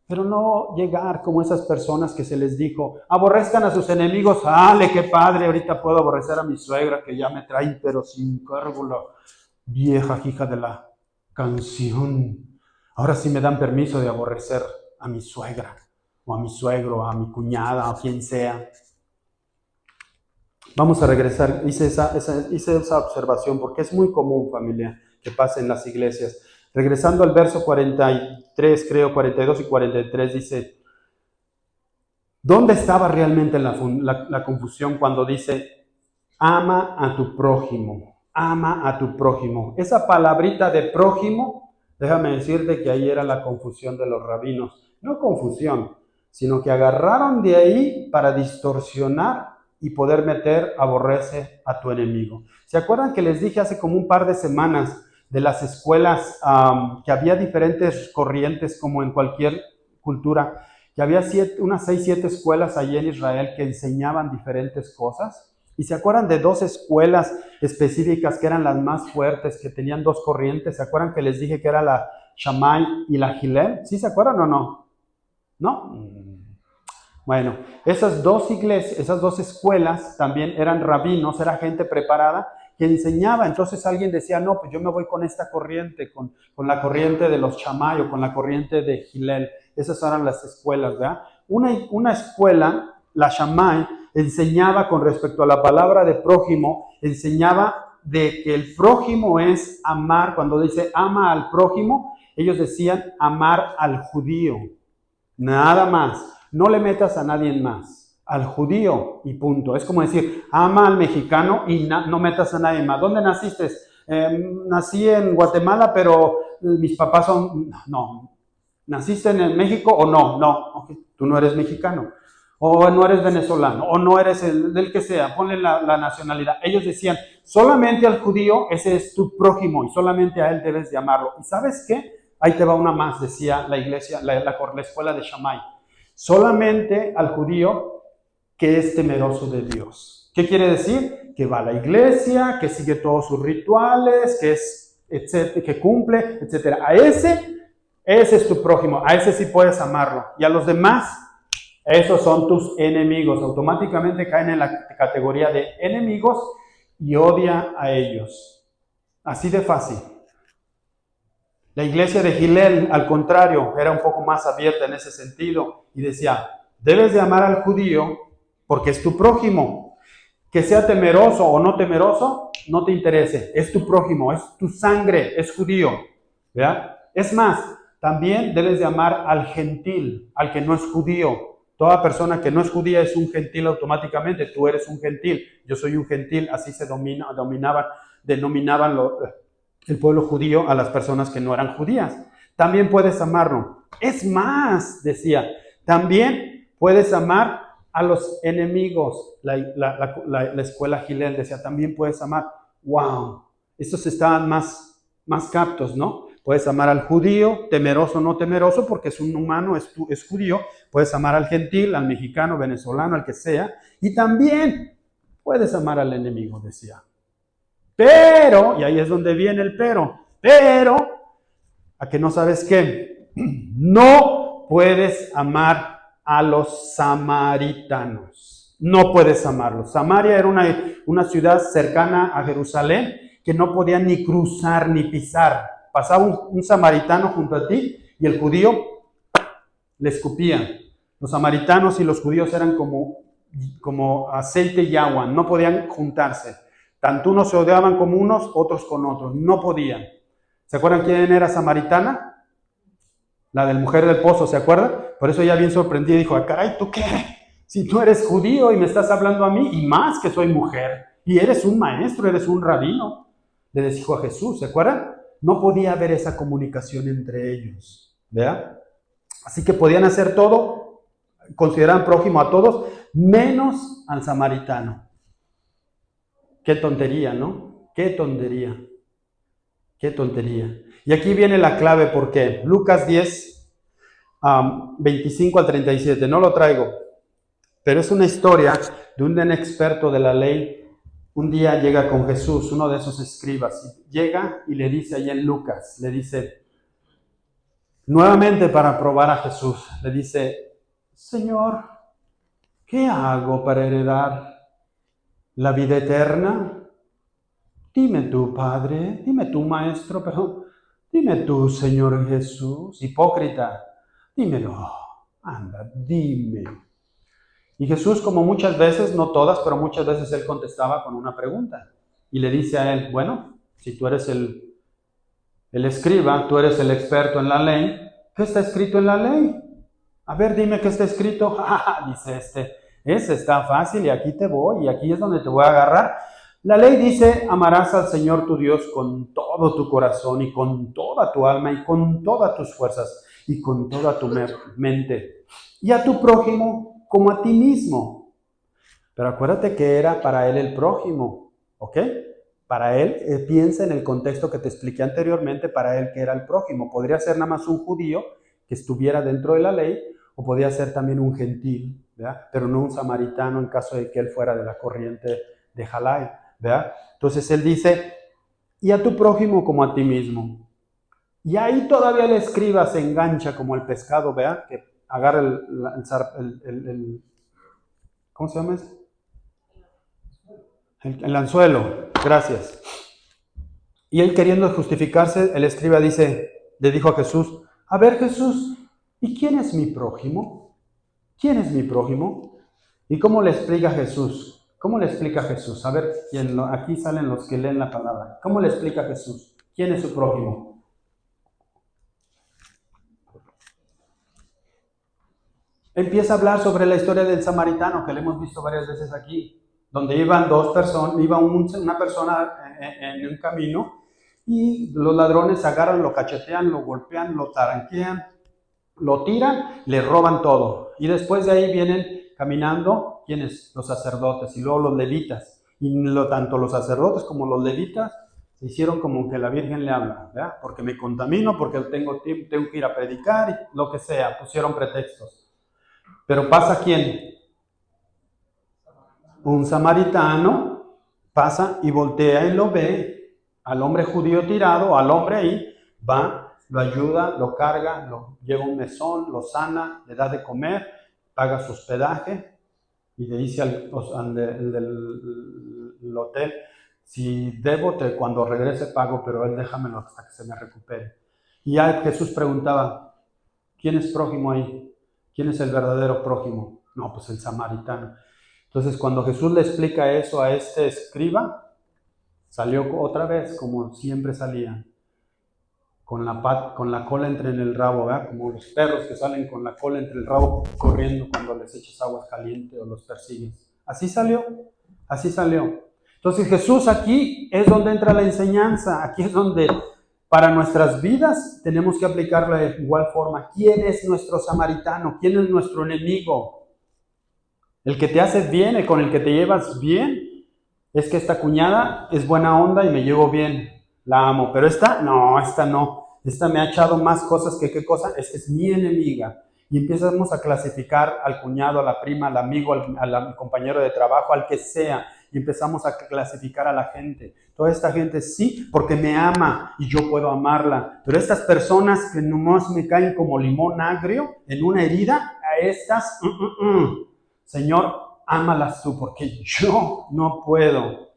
Pero no llegar como esas personas que se les dijo, aborrezcan a sus enemigos. ¡Ale, qué padre! Ahorita puedo aborrecer a mi suegra que ya me trae, pero sin cargo, la vieja hija de la canción. Ahora sí me dan permiso de aborrecer a mi suegra, o a mi suegro, a mi cuñada, o quien sea. Vamos a regresar. Hice esa observación porque es muy común, familia, que pase en las iglesias. Regresando al verso 43, creo, 42 y 43, dice, ¿dónde estaba realmente la confusión cuando dice, ama a tu prójimo? Ama a tu prójimo. Esa palabrita de prójimo, déjame decirte que ahí era la confusión de los rabinos. No confusión, sino que agarraron de ahí para distorsionar y poder meter, aborrece a tu enemigo. ¿Se acuerdan que les dije hace como un par de semanas de las escuelas, que había diferentes corrientes como en cualquier cultura, que había unas 6, 7 escuelas allí en Israel que enseñaban diferentes cosas? ¿Y se acuerdan de 2 escuelas específicas que eran las más fuertes, que tenían 2 corrientes? ¿Se acuerdan que les dije que era la Shammai y la Hillel? ¿Sí se acuerdan o no? ¿No? Bueno, esas 2 iglesias, esas 2 escuelas también eran rabinos, era gente preparada que enseñaba. Entonces alguien decía, no, pues yo me voy con esta corriente, con la corriente de los Shammai o con la corriente de Hillel. Esas eran las escuelas, ¿verdad? Una escuela, la Shammai, enseñaba con respecto a la palabra de prójimo, enseñaba de que el prójimo es amar. Cuando dice ama al prójimo, ellos decían amar al judío. Nada más. No le metas a nadie más. Al judío y punto. Es como decir, ama al mexicano y no metas a nadie más. ¿Dónde naciste? Nací en Guatemala, pero mis papás son... No. ¿Naciste en México o no? No. Okay. Tú no eres mexicano. O no eres venezolano. O no eres del que sea. Ponle la nacionalidad. Ellos decían, solamente al judío, ese es tu prójimo y solamente a él debes de amarlo. ¿Y sabes qué? Ahí te va una más, decía la iglesia, la escuela de Shammai. Solamente al judío que es temeroso de Dios. ¿Qué quiere decir? Que va a la iglesia, que sigue todos sus rituales, que es, etcétera, que cumple, etcétera. A ese es tu prójimo, a ese sí puedes amarlo. Y a los demás, esos son tus enemigos. Automáticamente caen en la categoría de enemigos y odia a ellos. Así de fácil. La iglesia de Hillel, al contrario, era un poco más abierta en ese sentido y decía, debes de amar al judío porque es tu prójimo. Que sea temeroso o no temeroso, no te interese. Es tu prójimo, es tu sangre, es judío. ¿Verdad? Es más, también debes de amar al gentil, al que no es judío. Toda persona que no es judía es un gentil automáticamente. Tú eres un gentil, yo soy un gentil, así se denominaban el pueblo judío a las personas que no eran judías. También puedes amarlo. Es más, decía, también puedes amar a los enemigos. La escuela Hillel decía, también puedes amar. ¡Wow! Estos estaban más captos, ¿no? Puedes amar al judío, temeroso o no temeroso, porque es un humano, es judío. Puedes amar al gentil, al mexicano, venezolano, al que sea. Y también puedes amar al enemigo, decía. Pero, y ahí es donde viene el pero, ¿a que no sabes qué? No puedes amar a los samaritanos. No puedes amarlos. Samaria era una ciudad cercana a Jerusalén que no podían ni cruzar ni pisar. Pasaba un samaritano junto a ti y el judío le escupía. Los samaritanos y los judíos eran como aceite y agua, no podían juntarse. Tanto unos se odiaban como unos, otros con otros. No podían. ¿Se acuerdan quién era samaritana? La del mujer del pozo, ¿se acuerdan? Por eso ella bien sorprendida dijo, caray, ¿tú qué? Si tú eres judío y me estás hablando a mí, y más que soy mujer, y eres un maestro, eres un rabino. Le dijo a Jesús, ¿se acuerdan? No podía haber esa comunicación entre ellos, ¿verdad? Así que podían hacer todo, consideraban prójimo a todos, menos al samaritano. Qué tontería, ¿no? Qué tontería. Qué tontería. Y aquí viene la clave, porque Lucas 10, 25 al 37, no lo traigo, pero es una historia de un experto de la ley. Un día llega con Jesús, uno de esos escribas, y llega y le dice allá en Lucas, le dice, nuevamente para probar a Jesús, le dice, Señor, ¿qué hago para heredar la vida eterna? Dime tú, Padre, dime tú, Maestro, pero dime tú, Señor Jesús, hipócrita, dímelo, anda, dime. Y Jesús, como muchas veces, no todas, pero muchas veces él contestaba con una pregunta. Y le dice a él, bueno, si tú eres el escriba, tú eres el experto en la ley, ¿qué está escrito en la ley? A ver, dime qué está escrito. Dice ese está fácil y aquí te voy, y aquí es donde te voy a agarrar. La ley dice, amarás al Señor tu Dios con todo tu corazón y con toda tu alma y con todas tus fuerzas y con toda tu mente. Y a tu prójimo como a ti mismo. Pero acuérdate que era para él el prójimo, ¿ok? Para él, piensa en el contexto que te expliqué anteriormente, para él que era el prójimo. Podría ser nada más un judío que estuviera dentro de la ley, o podría ser también un gentil, ¿verdad? Pero no un samaritano en caso de que él fuera de la corriente de Jalai, ¿verdad? Entonces él dice, y a tu prójimo como a ti mismo. Y ahí todavía el escriba se engancha como el pescado, ¿verdad? Que agarra ¿cómo se llama ese? El anzuelo, gracias. Y él queriendo justificarse, el escriba le dijo a Jesús, a ver Jesús, ¿y quién es mi prójimo? ¿Quién es mi prójimo? ¿Y cómo le explica Jesús? ¿Cómo le explica Jesús? A ver, aquí salen los que leen la palabra. ¿Cómo le explica Jesús? ¿Quién es su prójimo? Empieza a hablar sobre la historia del samaritano, que le hemos visto varias veces aquí, donde iban dos personas, una persona en un camino, y los ladrones agarran, lo cachetean, lo golpean, lo taranquean, lo tiran, le roban todo. Y después de ahí vienen caminando, ¿quiénes? Los sacerdotes y luego los levitas. Y tanto los sacerdotes como los levitas se hicieron como que la Virgen le habla, ¿verdad? Porque me contamino, porque tengo que ir a predicar, y lo que sea, pusieron pretextos. Pero pasa ¿quién? Un samaritano pasa y voltea y lo ve al hombre judío tirado, al hombre ahí, va, lo ayuda, lo carga, lo lleva a un mesón, lo sana, le da de comer, paga su hospedaje y le dice al del hotel, si debo, cuando regrese pago, pero él déjamelo hasta que se me recupere. Y ya Jesús preguntaba, ¿quién es prójimo ahí? ¿Quién es el verdadero prójimo? No, pues el samaritano. Entonces, cuando Jesús le explica eso a este escriba, salió otra vez como siempre salía, con la cola entre en el rabo, ¿verdad? Como los perros que salen con la cola entre el rabo corriendo cuando les echas agua caliente o los persigues. Así salió, así salió. Entonces Jesús aquí es donde entra la enseñanza, aquí es donde para nuestras vidas tenemos que aplicarla de igual forma. ¿Quién es nuestro samaritano? ¿Quién es nuestro enemigo? El que te hace bien, el con el que te llevas bien, es que esta cuñada es buena onda y me llevo bien, la amo, pero esta no, esta me ha echado más cosas que qué cosa, esta es mi enemiga. Y empezamos a clasificar al cuñado, a la prima, al amigo, al compañero de trabajo, al que sea, y empezamos a clasificar a la gente. Toda esta gente sí, porque me ama y yo puedo amarla, pero estas personas que nomás me caen como limón agrio en una herida, a estas, Señor, ámalas tú, porque yo no puedo.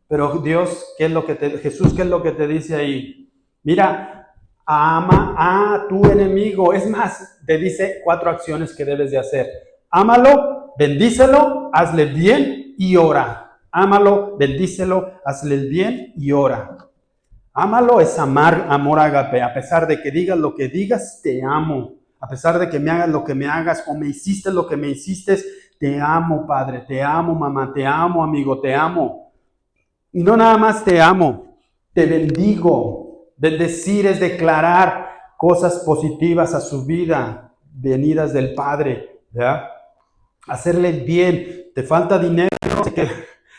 Pero Dios, Jesús, ¿qué es lo que te dice ahí? Mira, ama a tu enemigo. Es más, te dice 4 acciones que debes de hacer. Ámalo, bendícelo, hazle bien y ora. Ámalo, bendícelo, hazle el bien y ora. Ámalo es amor ágape. A pesar de que digas lo que digas, te amo. A pesar de que me hagas lo que me hagas o me hiciste lo que me hiciste, te amo, Padre, te amo, mamá, te amo, amigo, te amo. Y no nada más te amo, te bendigo. Bendecir es declarar cosas positivas a su vida, venidas del Padre, ¿verdad? Hacerle bien. Te falta dinero, que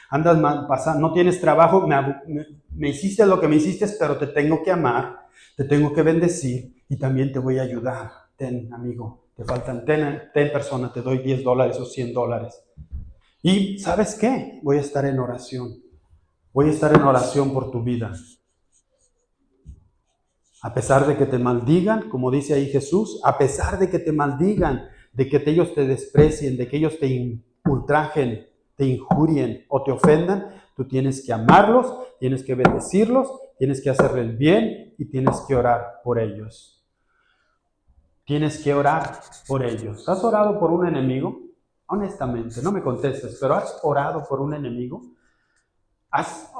andas pasando, no tienes trabajo, me hiciste lo que me hiciste, pero te tengo que amar, te tengo que bendecir y también te voy a ayudar. Ten, amigo, te faltan, ten persona, te doy $10 o $100. Y ¿sabes qué? Voy a estar en oración. Voy a estar en oración por tu vida. A pesar de que te maldigan, como dice ahí Jesús, a pesar de que te maldigan, de que ellos te desprecien, de que ellos te ultrajen, te injurien o te ofendan, tú tienes que amarlos, tienes que bendecirlos, tienes que hacerle el bien y tienes que orar por ellos. Tienes que orar por ellos. ¿Has orado por un enemigo? Honestamente, no me contestes, pero ¿has orado por un enemigo? ¿Has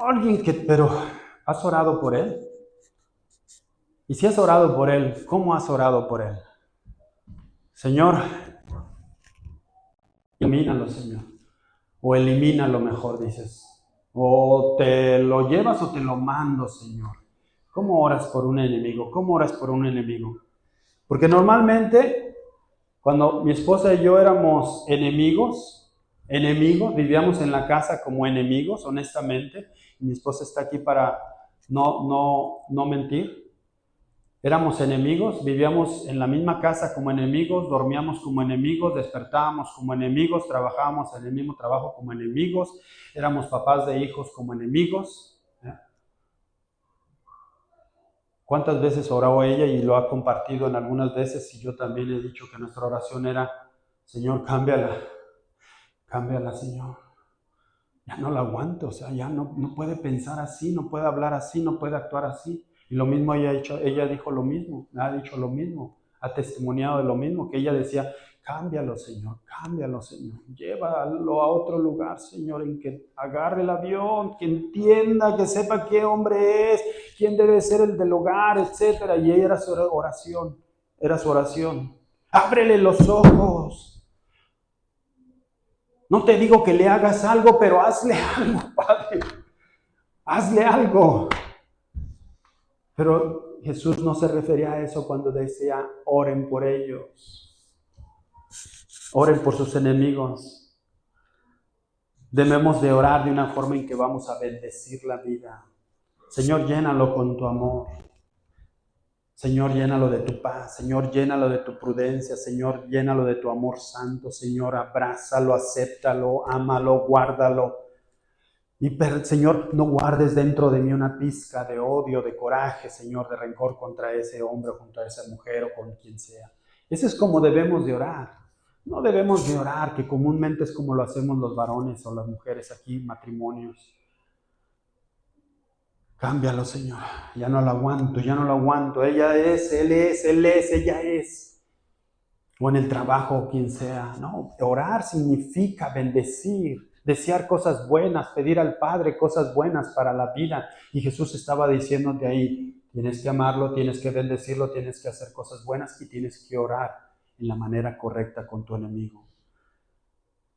orado por él? Y si has orado por él, ¿cómo has orado por él? Señor, elimínalo, Señor. O elimínalo mejor, dices. O te lo llevas o te lo mando, Señor. ¿Cómo oras por un enemigo? ¿Cómo oras por un enemigo? Porque normalmente, cuando mi esposa y yo éramos enemigos, vivíamos en la casa como enemigos, honestamente. Mi esposa está aquí para no mentir. Éramos enemigos, vivíamos en la misma casa como enemigos, dormíamos como enemigos, despertábamos como enemigos, trabajábamos en el mismo trabajo como enemigos, éramos papás de hijos como enemigos. ¿Cuántas veces oró ella y lo ha compartido en algunas veces? Y yo también he dicho que nuestra oración era, Señor, cámbiala, Señor. ya no la aguanto, o sea, ya no puede pensar así, no puede hablar así, no puede actuar así. Y lo mismo ella dijo lo mismo, ha dicho lo mismo, ha testimoniado de lo mismo, que ella decía, cámbialo, Señor, llévalo a otro lugar, Señor, en que agarre el avión, que entienda, que sepa qué hombre es, quién debe ser el del hogar, etcétera. Y ella era su oración. Ábrele los ojos. No te digo que le hagas algo, pero hazle algo, Padre. Hazle algo. Pero Jesús no se refería a eso cuando decía, oren por ellos. Oren por sus enemigos. Debemos de orar de una forma en que vamos a bendecir la vida. Señor, llénalo con tu amor. Señor, llénalo de tu paz. Señor, llénalo de tu prudencia. Señor, llénalo de tu amor santo. Señor, abrázalo, acéptalo, ámalo, guárdalo. Y Señor, no guardes dentro de mí una pizca de odio, de coraje, Señor, de rencor contra ese hombre o contra esa mujer o con quien sea. Eso es como debemos de orar. No debemos de orar, que comúnmente es como lo hacemos los varones o las mujeres aquí, matrimonios. Cámbialo, Señor. Ya no lo aguanto. Ella es, él es, ella es. O en el trabajo, o quien sea. No, orar significa bendecir, desear cosas buenas, pedir al Padre cosas buenas para la vida. Y Jesús estaba diciéndote ahí, tienes que amarlo, tienes que bendecirlo, tienes que hacer cosas buenas y tienes que orar en la manera correcta con tu enemigo.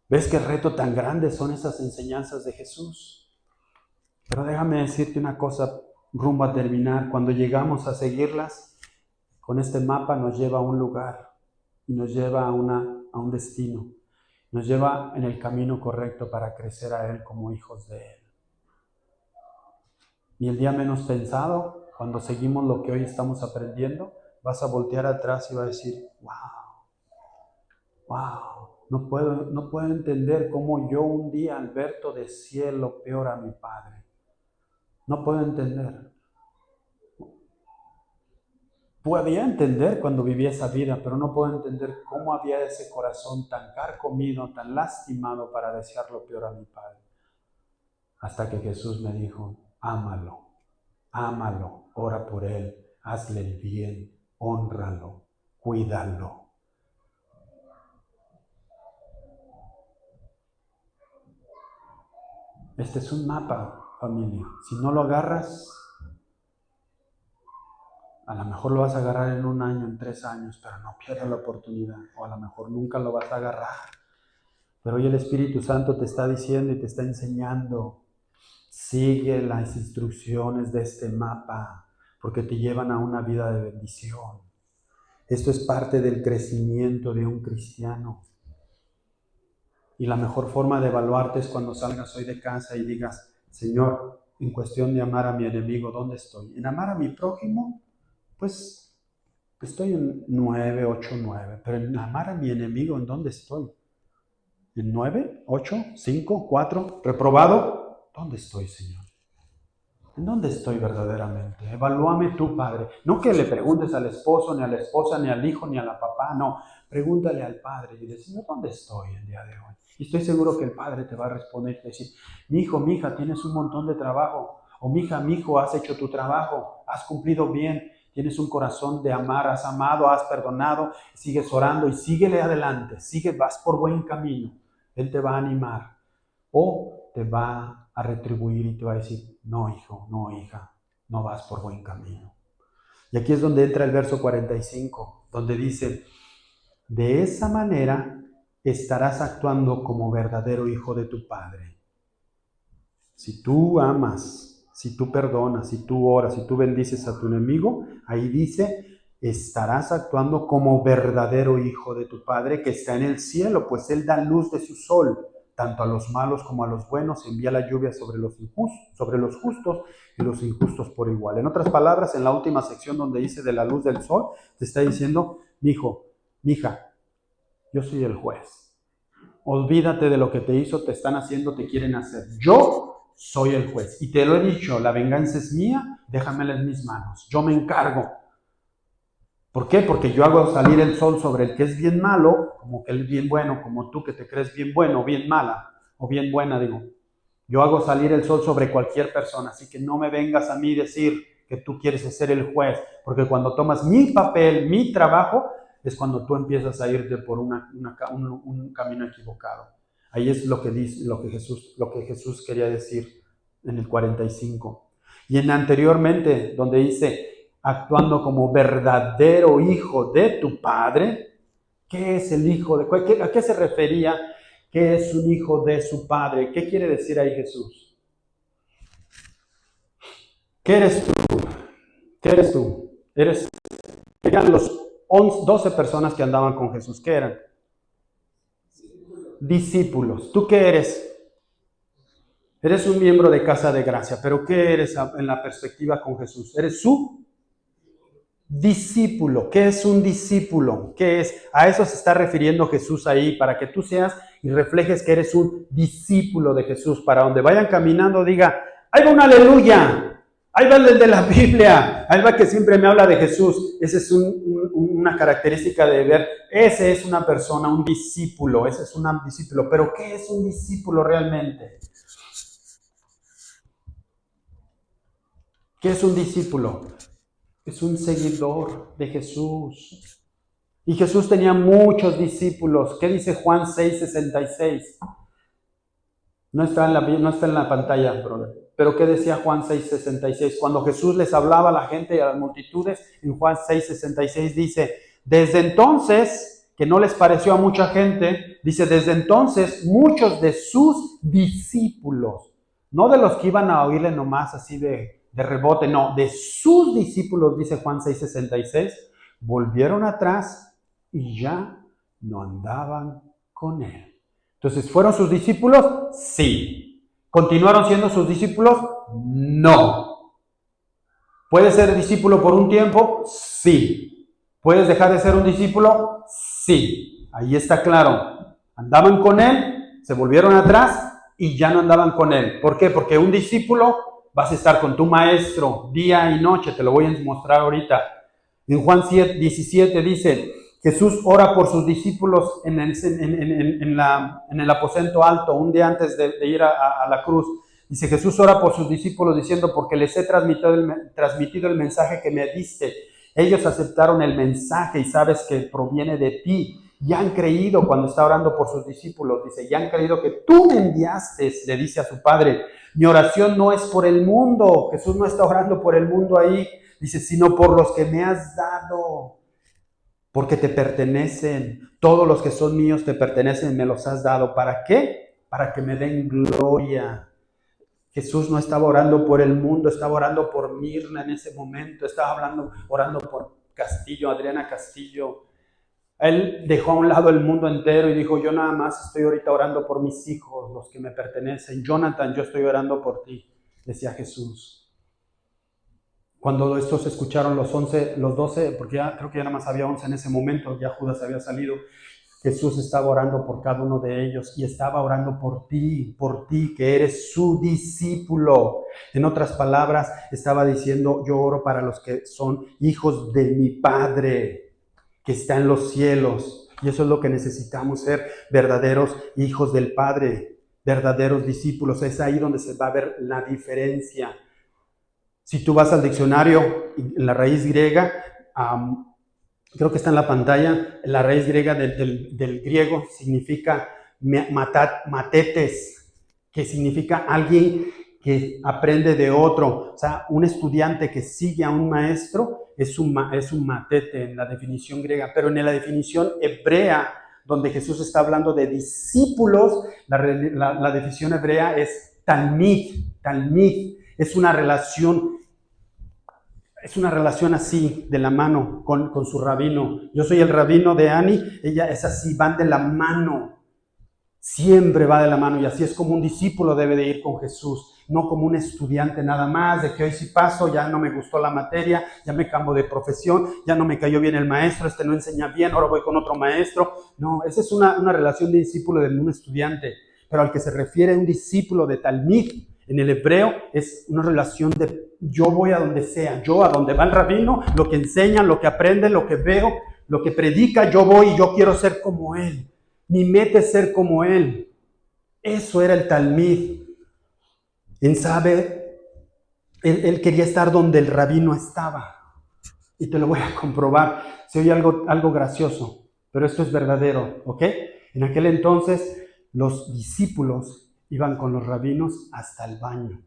¿Ves qué reto tan grande son esas enseñanzas de Jesús? Pero déjame decirte una cosa rumbo a terminar. Cuando llegamos a seguirlas, con este mapa nos lleva a un lugar y nos lleva a un destino. Nos lleva en el camino correcto para crecer a Él como hijos de Él. Y el día menos pensado, cuando seguimos lo que hoy estamos aprendiendo, vas a voltear atrás y vas a decir, wow, no puedo entender cómo yo un día, Alberto, decía lo peor a mi padre. No puedo entender. Podía entender cuando vivía esa vida, pero no puedo entender cómo había ese corazón tan carcomido, tan lastimado para desear lo peor a mi padre. Hasta que Jesús me dijo, ámalo, ora por él, hazle el bien, hónralo, cuídalo. Este es un mapa, familia. Si no lo agarras, a lo mejor lo vas a agarrar en 1 año, en 3 años, pero no pierdas la oportunidad. O a lo mejor nunca lo vas a agarrar. Pero hoy el Espíritu Santo te está diciendo y te está enseñando, sigue las instrucciones de este mapa, porque te llevan a una vida de bendición. Esto es parte del crecimiento de un cristiano. Y la mejor forma de evaluarte es cuando salgas hoy de casa y digas, Señor, en cuestión de amar a mi enemigo, ¿dónde estoy? En amar a mi prójimo, pues estoy en 9, 8, 9. Pero en amar a mi enemigo, ¿en dónde estoy? ¿En 9, 8, 5, 4? ¿Reprobado? ¿Dónde estoy, Señor? ¿En dónde estoy verdaderamente? Evalúame tú, Padre. No que le preguntes al esposo, ni a la esposa, ni al hijo, ni a la papá. No, pregúntale al Padre y dile, Señor, ¿dónde estoy el día de hoy? Y estoy seguro que el Padre te va a responder y te decir, mi hijo, mi hija, tienes un montón de trabajo. O mi hija, mi hijo, has hecho tu trabajo, has cumplido bien, tienes un corazón de amar, has amado, has perdonado, sigues orando y síguele adelante, vas por buen camino. Él te va a animar o te va a retribuir y te va a decir, no hijo, no hija, no vas por buen camino. Y aquí es donde entra el verso 45, donde dice, de esa manera estarás actuando como verdadero hijo de tu Padre. Si tú amas, si tú perdonas, si tú oras, si tú bendices a tu enemigo, ahí dice, estarás actuando como verdadero hijo de tu Padre que está en el cielo, pues Él da luz de su sol, tanto a los malos como a los buenos, envía la lluvia sobre los justos y los injustos por igual. En otras palabras, en la última sección donde dice de la luz del sol, te está diciendo, mi hijo, mi hija, yo soy el juez. Olvídate de lo que te hizo, te están haciendo, te quieren hacer. Yo soy el juez. Y te lo he dicho, la venganza es mía, déjamela en mis manos. Yo me encargo. ¿Por qué? Porque yo hago salir el sol sobre el que es bien malo, como que él es bien bueno, como tú que te crees bien bueno, bien mala, o bien buena, digo. Yo hago salir el sol sobre cualquier persona, así que no me vengas a mí decir que tú quieres ser el juez, porque cuando tomas mi papel, mi trabajo, es cuando tú empiezas a irte por un camino equivocado. Ahí es lo que dice, lo que Jesús quería decir en el 45. Y en anteriormente, donde dice, actuando como verdadero hijo de tu Padre, ¿qué es el hijo de? ¿A qué se refería? ¿Qué es un hijo de su Padre? ¿Qué quiere decir ahí Jesús? ¿Qué eres tú? ¿Qué eres tú? Eran los 12 personas que andaban con Jesús. ¿Qué eran? Discípulos. ¿Tú qué eres? Eres un miembro de Casa de Gracia, pero ¿qué eres en la perspectiva con Jesús? Eres su discípulo. ¿Qué es un discípulo? ¿Qué es? A eso se está refiriendo Jesús ahí, para que tú seas y reflejes que eres un discípulo de Jesús. Para donde vayan caminando, diga, ¡ahí va un aleluya! Ahí va el de la Biblia, ahí va que siempre me habla de Jesús. Esa es una característica de ver, ese es una persona, un discípulo, ese es un discípulo. Pero ¿qué es un discípulo realmente? ¿Qué es un discípulo? Es un seguidor de Jesús. Y Jesús tenía muchos discípulos. ¿Qué dice Juan 6:66? No está en la pantalla, brother. Pero ¿qué decía Juan 6:66? Cuando Jesús les hablaba a la gente y a las multitudes, en Juan 6:66 dice, desde entonces, que no les pareció a mucha gente, dice, desde entonces muchos de sus discípulos, no de los que iban a oírle nomás así de rebote, no, de sus discípulos, dice Juan 6:66, volvieron atrás y ya no andaban con él. Entonces, ¿fueron sus discípulos? Sí. ¿Continuaron siendo sus discípulos? No. ¿Puedes ser discípulo por un tiempo? Sí. ¿Puedes dejar de ser un discípulo? Sí. Ahí está claro. Andaban con él, se volvieron atrás y ya no andaban con él. ¿Por qué? Porque un discípulo vas a estar con tu maestro día y noche. Te lo voy a mostrar ahorita. En Juan 17 dice, Jesús ora por sus discípulos en el aposento alto, un día antes de ir a la cruz. Dice, Jesús ora por sus discípulos diciendo, porque les he transmitido el mensaje que me diste. Ellos aceptaron el mensaje y sabes que proviene de ti. Y han creído cuando está orando por sus discípulos. Dice, y han creído que tú me enviaste, le dice a su Padre. Mi oración no es por el mundo. Jesús no está orando por el mundo ahí. Dice, sino por los que me has dado. Porque te pertenecen. Todos los que son míos te pertenecen, me los has dado. ¿Para qué? Para que me den gloria. Jesús no estaba orando por el mundo, estaba orando por Mirna en ese momento, estaba orando por Castillo, Adriana Castillo. Él dejó a un lado el mundo entero y dijo, yo nada más estoy ahorita orando por mis hijos, los que me pertenecen. Jonathan, yo estoy orando por ti, decía Jesús. Cuando estos escucharon los 12, porque ya creo que ya nada más había 11 en ese momento, ya Judas había salido, Jesús estaba orando por cada uno de ellos y estaba orando por ti, que eres su discípulo. En otras palabras, estaba diciendo, yo oro para los que son hijos de mi Padre, que está en los cielos. Y eso es lo que necesitamos, ser verdaderos hijos del Padre, verdaderos discípulos. Es ahí donde se va a ver la diferencia. Si tú vas al diccionario, en la raíz griega, creo que está en la pantalla, la raíz griega del griego significa matetes, que significa alguien que aprende de otro. O sea, un estudiante que sigue a un maestro es un matete en la definición griega, pero en la definición hebrea, donde Jesús está hablando de discípulos, la definición hebrea es talmid. Es una relación así, de la mano, con su rabino. Yo soy el rabino de Ani, ella es así, van de la mano. Siempre va de la mano, y así es como un discípulo debe de ir con Jesús, no como un estudiante nada más, de que hoy sí paso, ya no me gustó la materia, ya me cambio de profesión, ya no me cayó bien el maestro, no enseña bien, ahora voy con otro maestro. No, esa es una relación de discípulo de un estudiante, pero al que se refiere un discípulo de talmid, en el hebreo es una relación de yo voy a donde sea, yo a donde va el rabino, lo que enseña, lo que aprende, lo que veo, lo que predica, yo voy y yo quiero ser como él. Mi meta es ser como él. Eso era el talmid. Él quería estar donde el rabino estaba. Y te lo voy a comprobar. Se oye algo gracioso, pero esto es verdadero, ¿ok? En aquel entonces los discípulos iban con los rabinos hasta el baño.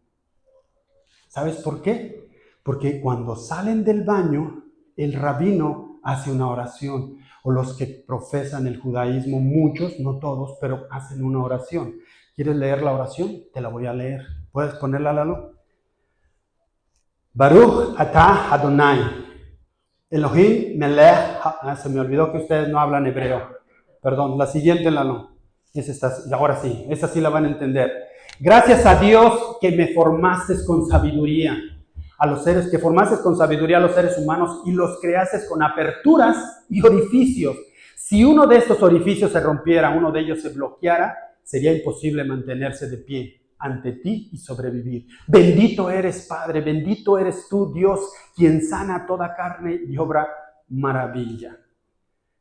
¿Sabes por qué? Porque cuando salen del baño, el rabino hace una oración. O los que profesan el judaísmo, muchos, no todos, pero hacen una oración. ¿Quieres leer la oración? Te la voy a leer. ¿Puedes ponerla, Lalo? Baruch atah Adonai, Elohim melech. Se me olvidó que ustedes no hablan hebreo. Perdón, la siguiente, Lalo. Ahora sí, esa sí la van a entender. Gracias a Dios que me formaste con sabiduría. Que formaste con sabiduría a los seres humanos y los creaste con aperturas y orificios. Si uno de estos orificios se rompiera, uno de ellos se bloqueara, sería imposible mantenerse de pie ante ti y sobrevivir. Bendito eres, Padre, bendito eres tú, Dios, quien sana toda carne y obra maravilla.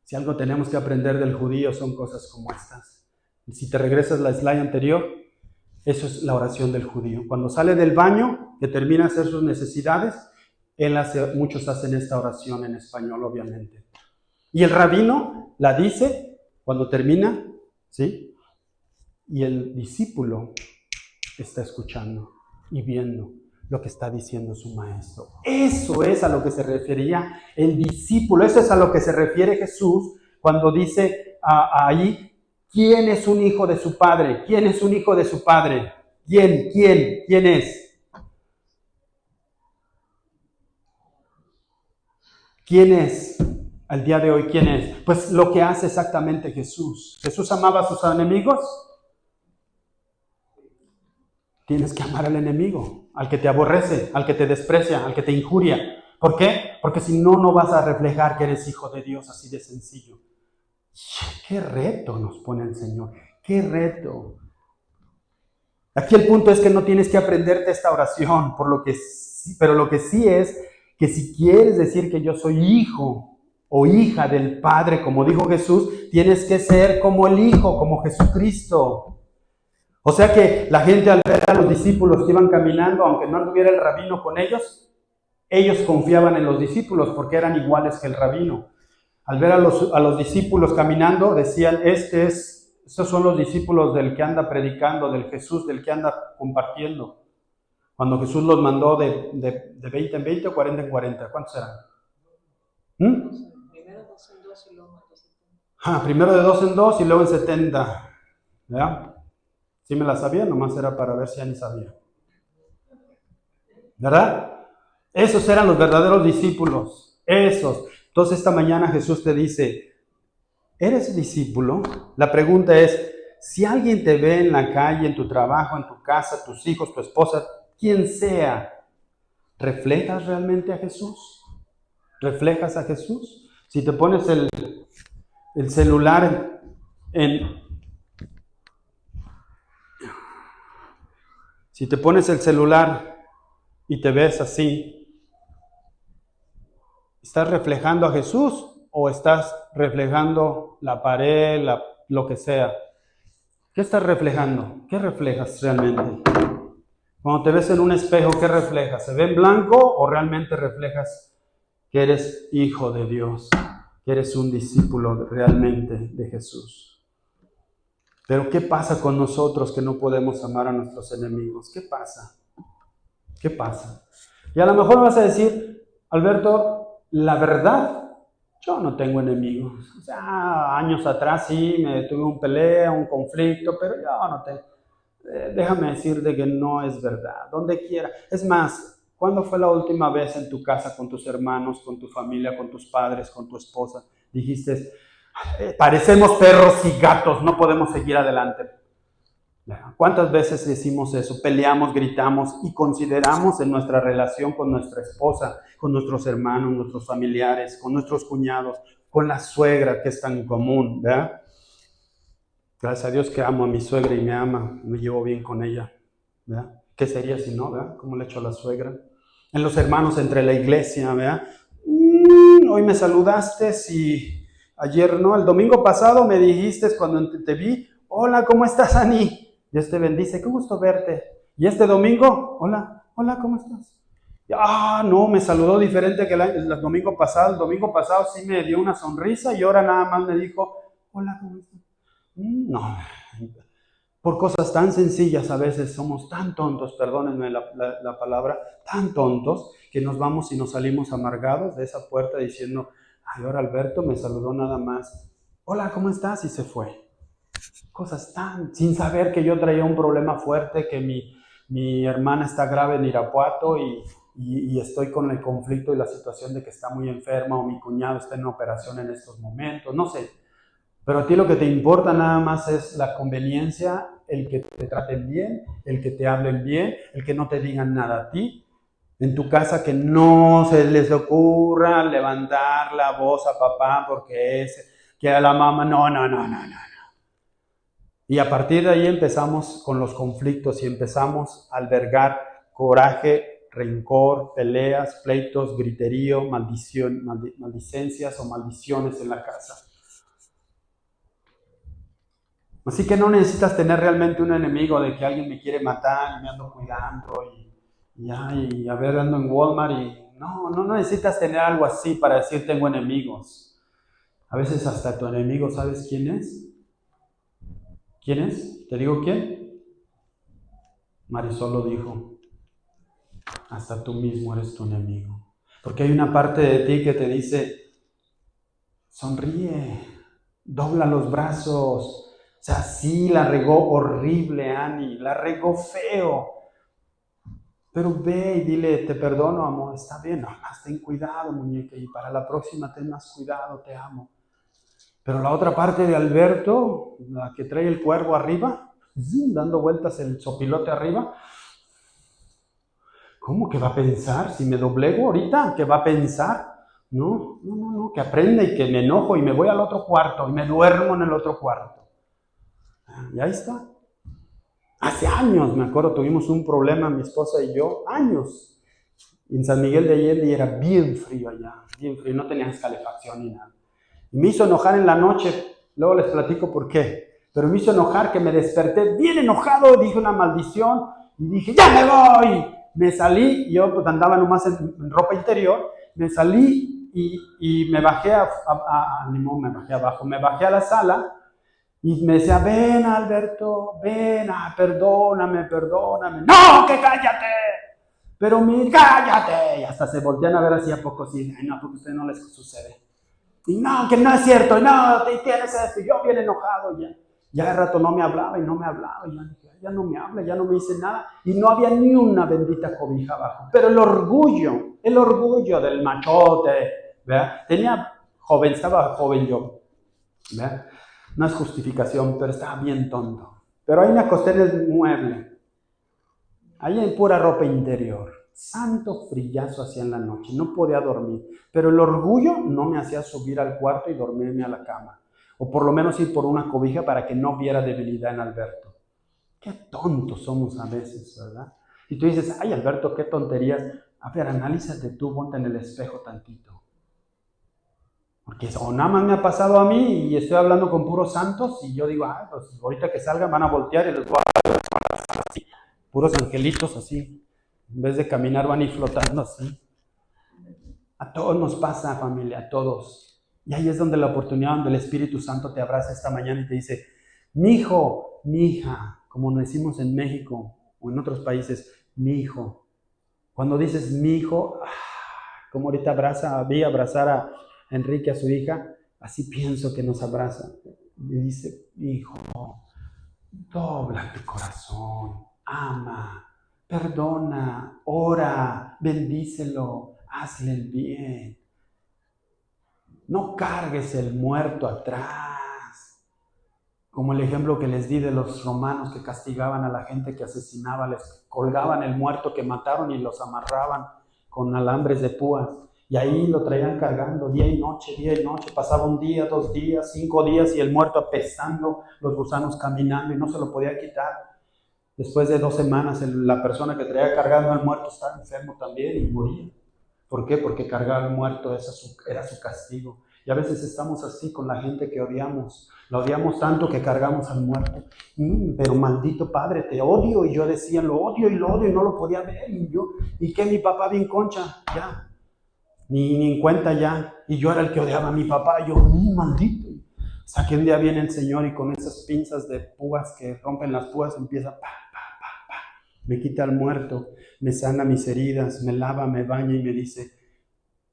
Si algo tenemos que aprender del judío son cosas como estas. Y si te regresas a la slide anterior, eso es la oración del judío. Cuando sale del baño, que termina de hacer sus necesidades, muchos hacen esta oración en español, obviamente. Y el rabino la dice cuando termina, ¿sí? Y el discípulo está escuchando y viendo lo que está diciendo su maestro. Eso es a lo que se refería el discípulo. Eso es a lo que se refiere Jesús cuando dice ahí, ¿quién es un hijo de su padre? ¿Quién es un hijo de su padre? ¿Quién es? ¿Quién es? Al día de hoy, ¿quién es? Pues lo que hace exactamente Jesús. ¿Jesús amaba a sus enemigos? Tienes que amar al enemigo, al que te aborrece, al que te desprecia, al que te injuria. ¿Por qué? Porque si no, no vas a reflejar que eres hijo de Dios, así de sencillo. ¡Qué reto nos pone el Señor! ¡Qué reto! Aquí el punto es que no tienes que aprenderte esta oración, pero lo que sí es que si quieres decir que yo soy hijo o hija del Padre, como dijo Jesús, tienes que ser como el Hijo, como Jesucristo. O sea que la gente al ver a los discípulos que iban caminando, aunque no anduviera el rabino con ellos confiaban en los discípulos porque eran iguales que el rabino. Al ver a los discípulos caminando, decían, estos son los discípulos del que anda predicando, del Jesús, del que anda compartiendo. Cuando Jesús los mandó de 20 en 20 o 40 en 40, ¿cuántos eran? Primero 2 en 2 y luego en 70. Primero de 2 en 2 y luego en 70. ¿Ya? Sí me la sabía, nomás era para ver si ya ni sabía. ¿Verdad? Esos eran los verdaderos discípulos. Esos. Entonces esta mañana Jesús te dice, ¿eres discípulo? La pregunta es, si alguien te ve en la calle, en tu trabajo, en tu casa, tus hijos, tu esposa, quien sea, ¿reflejas realmente a Jesús? ¿Reflejas a Jesús? Si te pones el celular Si te pones el celular y te ves así, ¿estás reflejando a Jesús o estás reflejando la pared, lo que sea? ¿Qué estás reflejando? ¿Qué reflejas realmente? Cuando te ves en un espejo, ¿qué reflejas? ¿Se ve en blanco o realmente reflejas que eres hijo de Dios? Que eres un discípulo realmente de Jesús. Pero ¿qué pasa con nosotros que no podemos amar a nuestros enemigos? ¿Qué pasa? ¿Qué pasa? Y a lo mejor vas a decir, Alberto, la verdad, yo no tengo enemigos. O sea, años atrás sí, me tuve un pelea, un conflicto, pero yo no tengo. Déjame decirte que no es verdad. Donde quiera. Es más, ¿cuándo fue la última vez en tu casa con tus hermanos, con tu familia, con tus padres, con tu esposa? Dijiste, parecemos perros y gatos, no podemos seguir adelante. ¿Cuántas veces decimos eso? Peleamos, gritamos y consideramos en nuestra relación con nuestra esposa, con nuestros hermanos, nuestros familiares, con nuestros cuñados, con la suegra que es tan común, ¿verdad? Gracias a Dios que amo a mi suegra y me ama, me llevo bien con ella, ¿verdad? ¿Qué sería si no, verdad? ¿Cómo le echo a la suegra? En los hermanos entre la iglesia, ¿verdad? Hoy me saludaste y ayer no, el domingo pasado me dijiste cuando te vi, hola, ¿cómo estás, Ani? Dios te bendice, qué gusto verte. Y este domingo, hola, hola, ¿cómo estás? No, me saludó diferente que el domingo pasado. El domingo pasado sí me dio una sonrisa y ahora nada más me dijo, hola, ¿cómo estás? No, por cosas tan sencillas a veces somos tan tontos, perdónenme la palabra, tan tontos que nos vamos y nos salimos amargados de esa puerta diciendo, ay, ahora Alberto me saludó nada más, hola, ¿cómo estás? Y se fue. Cosas tan, sin saber que yo traía un problema fuerte, que mi hermana está grave en Irapuato y estoy con el conflicto y la situación de que está muy enferma, o mi cuñado está en una operación en estos momentos, no sé. Pero a ti lo que te importa nada más es la conveniencia, el que te traten bien, el que te hablen bien, el que no te digan nada a ti. En tu casa que no se les ocurra levantar la voz a papá porque que a la mamá, no. Y a partir de ahí empezamos con los conflictos y empezamos a albergar coraje, rencor, peleas, pleitos, griterío, maldicencias o maldiciones en la casa. Así que no necesitas tener realmente un enemigo de que alguien me quiere matar y me ando cuidando y a ver, ando en Walmart y no necesitas tener algo así para decir tengo enemigos. A veces hasta tu enemigo, ¿sabes quién es? ¿Quién es? ¿Te digo quién? Marisol lo dijo. Hasta tú mismo eres tu enemigo. Porque hay una parte de ti que te dice, sonríe, dobla los brazos. O sea, sí, la regó horrible, Ani, la regó feo. Pero ve y dile, te perdono, amor, está bien, nomás ten cuidado, muñeca, y para la próxima ten más cuidado, te amo. Pero la otra parte de Alberto, la que trae el cuervo arriba, dando vueltas el sopilote arriba, ¿cómo que va a pensar? Si me doblego ahorita, ¿qué va a pensar? No, que aprenda y que me enojo y me voy al otro cuarto y me duermo en el otro cuarto. Y ahí está. Hace años, me acuerdo, tuvimos un problema mi esposa y yo, años. En San Miguel de Allende y era bien frío allá, bien frío, no tenías calefacción ni nada. Y me hizo enojar en la noche, luego les platico por qué, pero me hizo enojar que me desperté bien enojado, dije una maldición y dije, ¡ya me voy! Me salí, yo pues andaba nomás en ropa interior, me salí y me bajé me bajé abajo, me bajé a la sala y me decía, ven Alberto, ven, perdóname, ¡no, que cállate! Pero cállate, y hasta se voltean a ver así a poco, así, ay no, porque a ustedes no les sucede. Y no, que no es cierto, no, te tienes esto, y yo bien enojado ya de rato no me hablaba, y ya no me habla, ya no me dice nada, y no había ni una bendita cobija abajo, pero el orgullo del machote, ¿verdad? Estaba joven yo, ¿verdad? No es justificación, pero estaba bien tonto, pero ahí me acosté en el mueble, ahí en pura ropa interior, santo frillazo hacía en la noche, no podía dormir, pero el orgullo no me hacía subir al cuarto y dormirme a la cama, o por lo menos ir por una cobija para que no viera debilidad en Alberto. Qué tontos somos a veces, ¿verdad? Y tú dices, ay Alberto, qué tonterías. A ver, analízate tú, ponte en el espejo tantito. Porque o nada más me ha pasado a mí y estoy hablando con puros santos y yo digo, pues ahorita que salgan van a voltear y les voy a así, puros angelitos así. En vez de caminar van a ir flotando así. A todos nos pasa, familia, a todos. Y ahí es donde la oportunidad, donde el Espíritu Santo te abraza esta mañana y te dice, mi hijo, mi hija, como decimos en México o en otros países, mi hijo. Cuando dices mi hijo, como ahorita vi abrazar a Enrique, a su hija, así pienso que nos abraza. Y dice, hijo, dobla tu corazón, ama, perdona, ora, bendícelo, hazle el bien. No cargues el muerto atrás. Como el ejemplo que les di de los romanos que castigaban a la gente que asesinaba, les colgaban el muerto que mataron y los amarraban con alambres de púas. Y ahí lo traían cargando día y noche. Pasaba un día, 2 días, 5 días y el muerto apestando, los gusanos caminando y no se lo podía quitar. Después de 2 semanas, la persona que traía cargando al muerto estaba enfermo también y moría. ¿Por qué? Porque cargar al muerto era su castigo. Y a veces estamos así con la gente que odiamos. La odiamos tanto que cargamos al muerto. Pero maldito padre, te odio. Y yo decía, lo odio y no lo podía ver. Y que mi papá bien concha, ya. Ni en cuenta ya. Y yo era el que odiaba a mi papá. Yo, maldito. Hasta que un día viene el Señor y con esas pinzas de púas que rompen las púas empieza me quita al muerto, me sana mis heridas, me lava, me baña y me dice,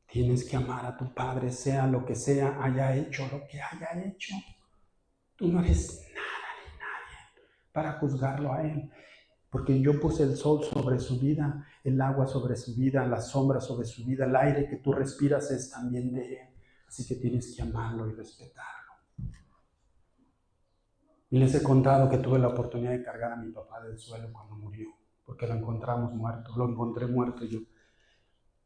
tienes que amar a tu Padre, sea lo que sea, haya hecho lo que haya hecho. Tú no eres nada ni nadie para juzgarlo a Él, porque yo puse el sol sobre su vida, el agua sobre su vida, la sombra sobre su vida, el aire que tú respiras es también de Él, así que tienes que amarlo y respetarlo. Y les he contado que tuve la oportunidad de cargar a mi papá del suelo cuando murió, porque lo encontramos muerto, lo encontré muerto yo.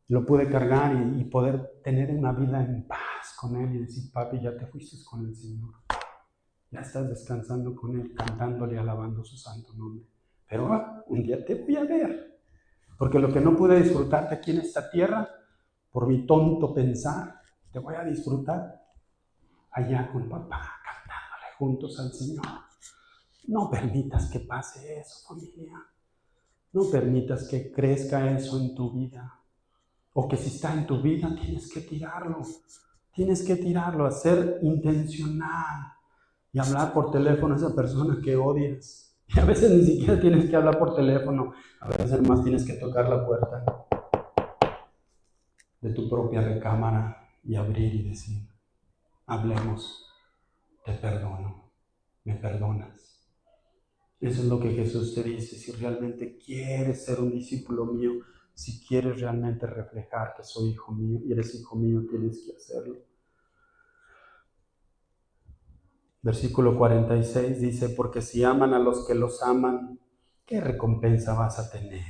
Lo pude cargar y poder tener una vida en paz con Él y decir, papi, ya te fuiste con el Señor. Ya estás descansando con Él, cantándole, alabando su santo nombre. Pero un día te voy a ver, porque lo que no pude disfrutarte aquí en esta tierra, por mi tonto pensar, te voy a disfrutar allá con papá, juntos al Señor. No permitas que pase eso, familia. No permitas que crezca eso en tu vida. O que si está en tu vida, tienes que tirarlo. Tienes que tirarlo, hacer intencional. Y hablar por teléfono a esa persona que odias. Y a veces ni siquiera tienes que hablar por teléfono. A veces más tienes que tocar la puerta de tu propia recámara y abrir y decir, hablemos. Te perdono, me perdonas. Eso es lo que Jesús te dice. Si realmente quieres ser un discípulo mío, si quieres realmente reflejar que soy hijo mío y eres hijo mío, tienes que hacerlo. Versículo 46 dice, porque si aman a los que los aman, ¿qué recompensa vas a tener?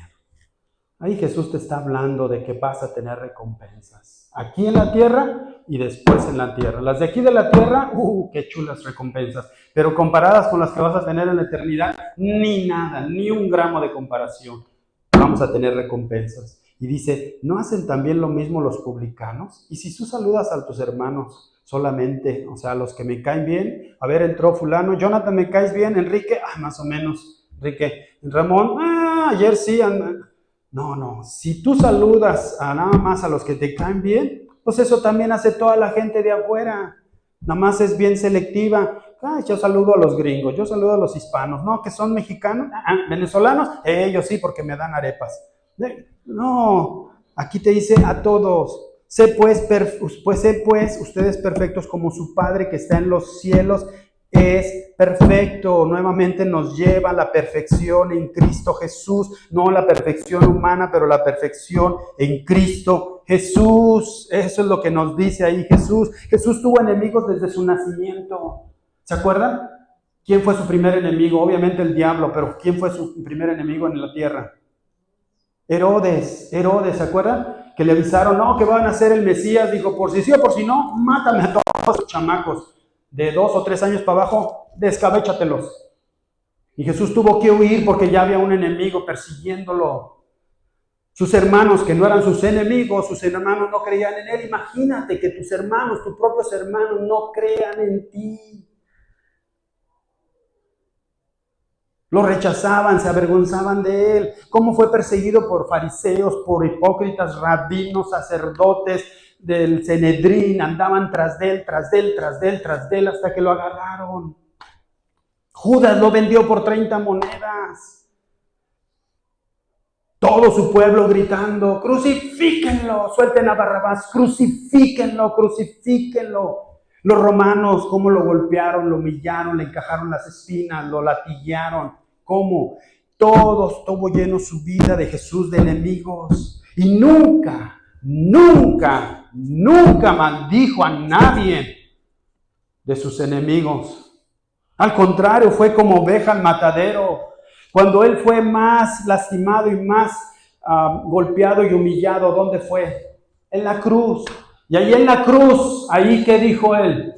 Ahí Jesús te está hablando de que vas a tener recompensas. Aquí en la tierra y después en la tierra. Las de aquí de la tierra, qué chulas recompensas. Pero comparadas con las que vas a tener en la eternidad, ni nada, ni un gramo de comparación. Vamos a tener recompensas. Y dice, ¿no hacen también lo mismo los publicanos? Y si tú saludas a tus hermanos solamente, o sea, a los que me caen bien, a ver, entró fulano, Jonathan, ¿me caes bien? Enrique, más o menos, Enrique. Ramón, ayer sí, No, si tú saludas a nada más a los que te caen bien, pues eso también hace toda la gente de afuera. Nada más es bien selectiva. Yo saludo a los gringos, yo saludo a los hispanos, no, que son mexicanos, venezolanos, ellos sí, porque me dan arepas. No, aquí te dice a todos, sé pues ustedes perfectos como su Padre que está en los cielos es perfecto. Nuevamente nos lleva a la perfección en Cristo Jesús, no la perfección humana, pero la perfección en Cristo Jesús. Eso es lo que nos dice ahí Jesús. Jesús tuvo enemigos desde su nacimiento. ¿Se acuerdan? ¿Quién fue su primer enemigo? Obviamente el diablo, pero ¿quién fue su primer enemigo en la tierra? Herodes, ¿se acuerdan? Que le avisaron, no, que van a ser el Mesías. Dijo, por si sí o por si no, mátame a todos los chamacos. De 2 o 3 años para abajo, descabéchatelos. Y Jesús tuvo que huir porque ya había un enemigo persiguiéndolo. Sus hermanos, que no eran sus enemigos, sus hermanos no creían en él. Imagínate que tus hermanos, tus propios hermanos, no crean en ti. Lo rechazaban, se avergonzaban de él. ¿Cómo fue perseguido por fariseos, por hipócritas, rabinos, sacerdotes del Sanedrín? Andaban tras de él, hasta que lo agarraron. Judas lo vendió por 30 monedas. Todo su pueblo gritando, crucifíquenlo, suelten a Barrabás, crucifíquenlo. Los romanos, cómo lo golpearon, lo humillaron, le encajaron las espinas, lo latillaron. ¿Cómo? Todos estuvo lleno su vida de Jesús de enemigos. Y nunca maldijo a nadie de sus enemigos. Al contrario, fue como oveja al matadero. Cuando él fue más lastimado y más golpeado y humillado, ¿dónde fue? En la cruz. Y ahí en la cruz, ahí ¿qué dijo él?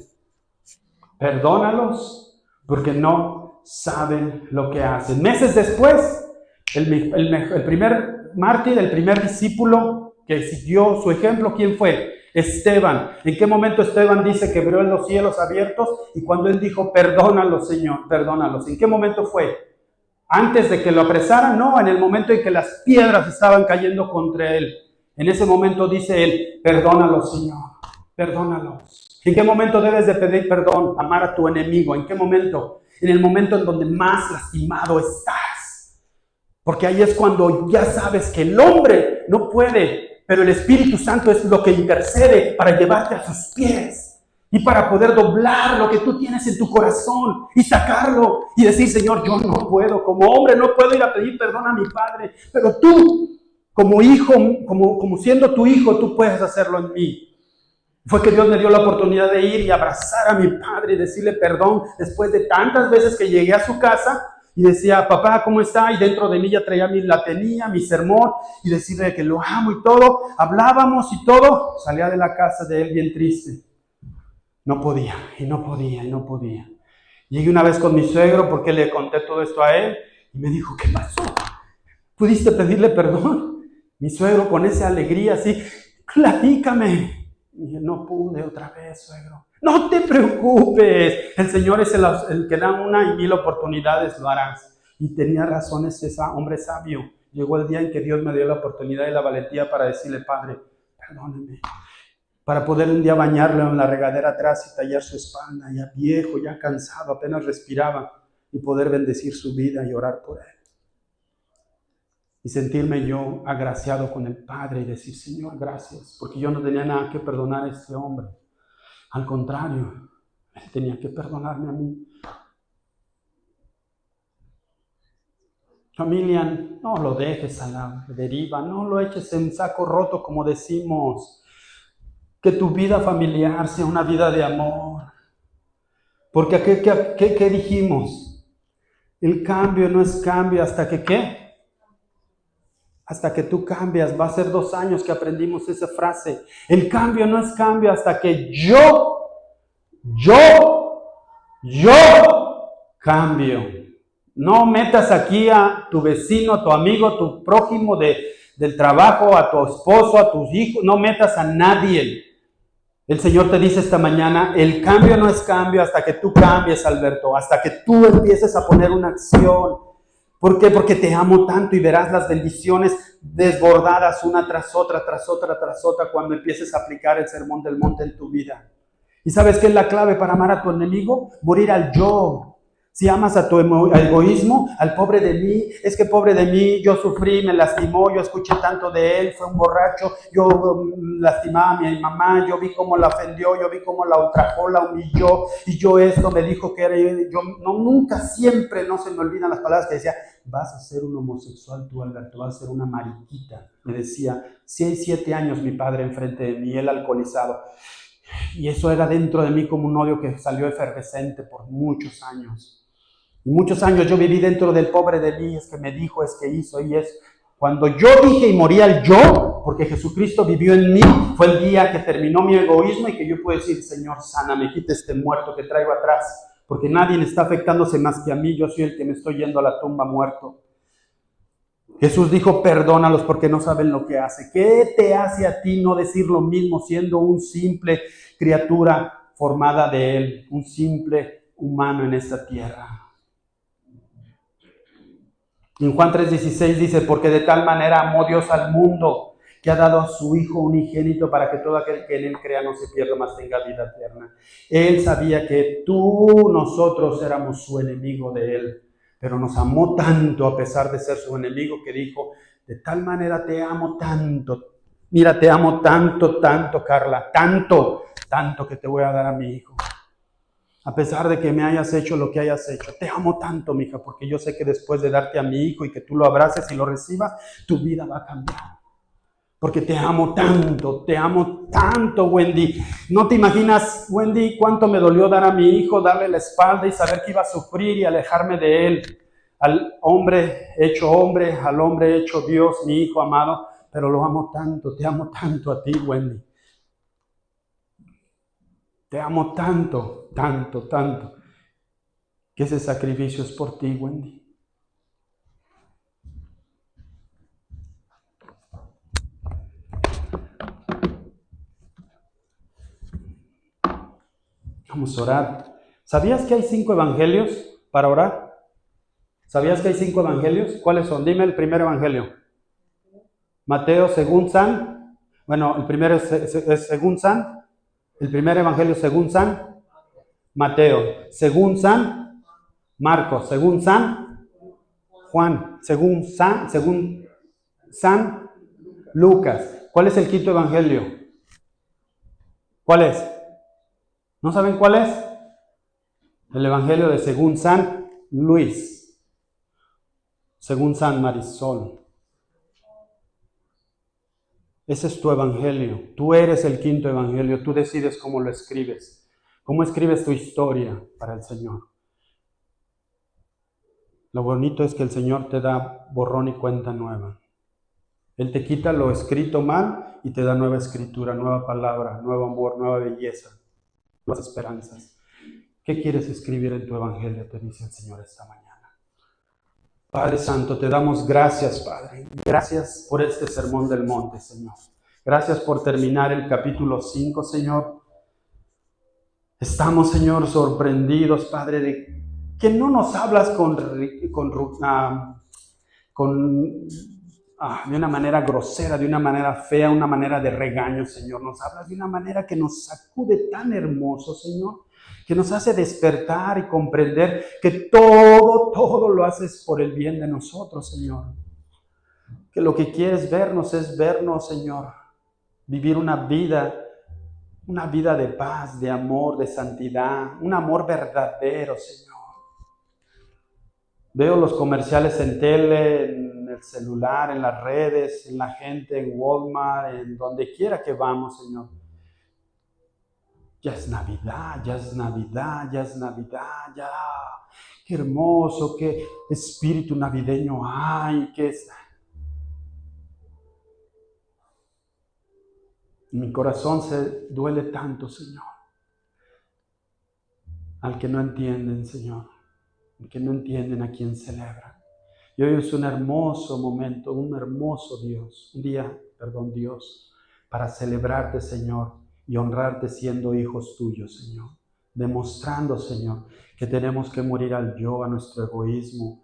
Perdónalos, porque no saben lo que hacen. Meses después, el primer mártir, el primer discípulo que siguió su ejemplo, ¿quién fue? Esteban. ¿En qué momento Esteban dice que vio los cielos abiertos? Y cuando él dijo, perdónalos, Señor, perdónalos. ¿En qué momento fue? ¿Antes de que lo apresaran? No, en el momento en que las piedras estaban cayendo contra él. En ese momento dice él, perdónalos, Señor, perdónalos. ¿En qué momento debes de pedir perdón? Amar a tu enemigo. ¿En qué momento? En el momento en donde más lastimado estás. Porque ahí es cuando ya sabes que el hombre no puede, pero el Espíritu Santo es lo que intercede para llevarte a sus pies y para poder doblar lo que tú tienes en tu corazón y sacarlo y decir, Señor, yo no puedo, como hombre no puedo ir a pedir perdón a mi padre, pero tú, como hijo, como siendo tu hijo, tú puedes hacerlo en mí. Fue que Dios me dio la oportunidad de ir y abrazar a mi padre y decirle perdón después de tantas veces que llegué a su casa y decía, papá, ¿cómo está? Y dentro de mí ya traía mi sermón y decirle que lo amo y todo. Hablábamos y todo. Salía de la casa de él bien triste. No podía, y no podía, y no podía. Llegué una vez con mi suegro porque le conté todo esto a él y me dijo, ¿qué pasó? ¿Pudiste pedirle perdón? Mi suegro con esa alegría así, platícame. Y dije, no pude otra vez, suegro. No te preocupes, el Señor es el que da una y 1000 oportunidades, lo harás. Y tenía razón ese hombre sabio. Llegó el día en que Dios me dio la oportunidad y la valentía para decirle, Padre, perdóneme. Para poder un día bañarlo en la regadera atrás y tallar su espalda, ya viejo, ya cansado, apenas respiraba, y poder bendecir su vida y orar por él. Y sentirme yo agraciado con el Padre y decir, Señor, gracias, porque yo no tenía nada que perdonar a este hombre. Al contrario, él tenía que perdonarme a mí. Familia, no lo dejes a la deriva, no lo eches en saco roto como decimos. Que tu vida familiar sea una vida de amor. Porque ¿qué dijimos? El cambio no es cambio hasta que ¿qué? Hasta que tú cambias. Va a ser 2 años que aprendimos esa frase. El cambio no es cambio hasta que yo cambio. No metas aquí a tu vecino, a tu amigo, a tu prójimo del trabajo, a tu esposo, a tus hijos. No metas a nadie. El Señor te dice esta mañana, el cambio no es cambio hasta que tú cambies, Alberto, hasta que tú empieces a poner una acción. ¿Por qué? Porque te amo tanto y verás las bendiciones desbordadas una tras otra, cuando empieces a aplicar el sermón del monte en tu vida. ¿Y sabes qué es la clave para amar a tu enemigo? Morir al yo. Si amas a tu egoísmo, al pobre de mí, es que pobre de mí, yo sufrí, me lastimó, yo escuché tanto de él, fue un borracho, yo lastimaba a mi mamá, yo vi cómo la ofendió, yo vi cómo la ultrajó, la humilló, y yo esto me dijo que era, yo nunca, siempre, no se me olvidan las palabras que decía, vas a ser un homosexual tú, Alberto, vas a ser una mariquita. Me decía, 7 años mi padre enfrente de mí, él alcoholizado. Y eso era dentro de mí como un odio que salió efervescente por muchos años. Y muchos años yo viví dentro del pobre de mí, es que me dijo, es que hizo y es. Cuando yo dije y moría el yo, porque Jesucristo vivió en mí, fue el día que terminó mi egoísmo y que yo pude decir, Señor, sáname, quita este muerto que traigo atrás, porque nadie le está afectándose más que a mí, yo soy el que me estoy yendo a la tumba muerto. Jesús dijo, perdónalos porque no saben lo que hace. ¿Qué te hace a ti no decir lo mismo siendo un simple criatura formada de Él, un simple humano en esta tierra? En Juan 3:16 dice, porque de tal manera amó Dios al mundo, que ha dado a su Hijo unigénito para que todo aquel que en Él crea no se pierda, mas tenga vida eterna. Él sabía que nosotros éramos su enemigo de Él, pero nos amó tanto a pesar de ser su enemigo que dijo, de tal manera te amo tanto. Mira, te amo tanto, Carla, tanto que te voy a dar a mi hijo. A pesar de que me hayas hecho lo que hayas hecho, te amo tanto, mija, porque yo sé que después de darte a mi hijo y que tú lo abraces y lo recibas, tu vida va a cambiar. Porque te amo tanto, Wendy. No te imaginas, Wendy, cuánto me dolió dar a mi hijo, darle la espalda y saber que iba a sufrir y alejarme de él. Al hombre hecho Dios, mi hijo amado, pero lo amo tanto, te amo tanto a ti, Wendy. Te amo tanto, que ese sacrificio es por ti, Wendy. Vamos a orar. ¿Sabías que hay 5 evangelios para orar? ¿Sabías que hay 5 evangelios? ¿Cuáles son? Dime el primer evangelio. Mateo según San. Bueno, el primero es según San. El primer evangelio según San Mateo. Según San Marcos. Según San Juan. Según San Lucas. ¿Cuál es el quinto evangelio? ¿Cuál es? ¿No saben cuál es? El evangelio de según San Luis. Según San Marisol. Ese es tu evangelio. Tú eres el quinto evangelio. Tú decides cómo lo escribes. Cómo escribes tu historia para el Señor. Lo bonito es que el Señor te da borrón y cuenta nueva. Él te quita lo escrito mal y te da nueva escritura, nueva palabra, nuevo amor, nueva belleza, nuevas esperanzas. ¿Qué quieres escribir en tu evangelio? Te dice el Señor esta mañana. Padre Santo, te damos gracias, Padre. Gracias por este sermón del monte, Señor. Gracias por terminar el capítulo 5, Señor. Estamos, Señor, sorprendidos, Padre, de que no nos hablas de una manera grosera, de una manera fea, una manera de regaño, Señor. Nos hablas de una manera que nos sacude tan hermoso, Señor, que nos hace despertar y comprender que todo lo haces por el bien de nosotros, Señor. Que lo que quieres vernos es vernos, Señor, vivir una vida de paz, de amor, de santidad, un amor verdadero, Señor. Veo los comerciales en tele, en el celular, en las redes, en la gente, en Walmart, en donde quiera que vamos, Señor. Ya es Navidad, ya es Navidad, ya es Navidad, ya. Qué hermoso, qué espíritu navideño hay, qué es. Mi corazón se duele tanto, Señor. Al que no entienden, Señor. Al que no entienden a quién celebran. Y hoy es un hermoso momento, un hermoso Dios, Dios, para celebrarte, Señor, y honrarte siendo hijos tuyos, Señor. Demostrando, Señor, que tenemos que morir al yo, a nuestro egoísmo,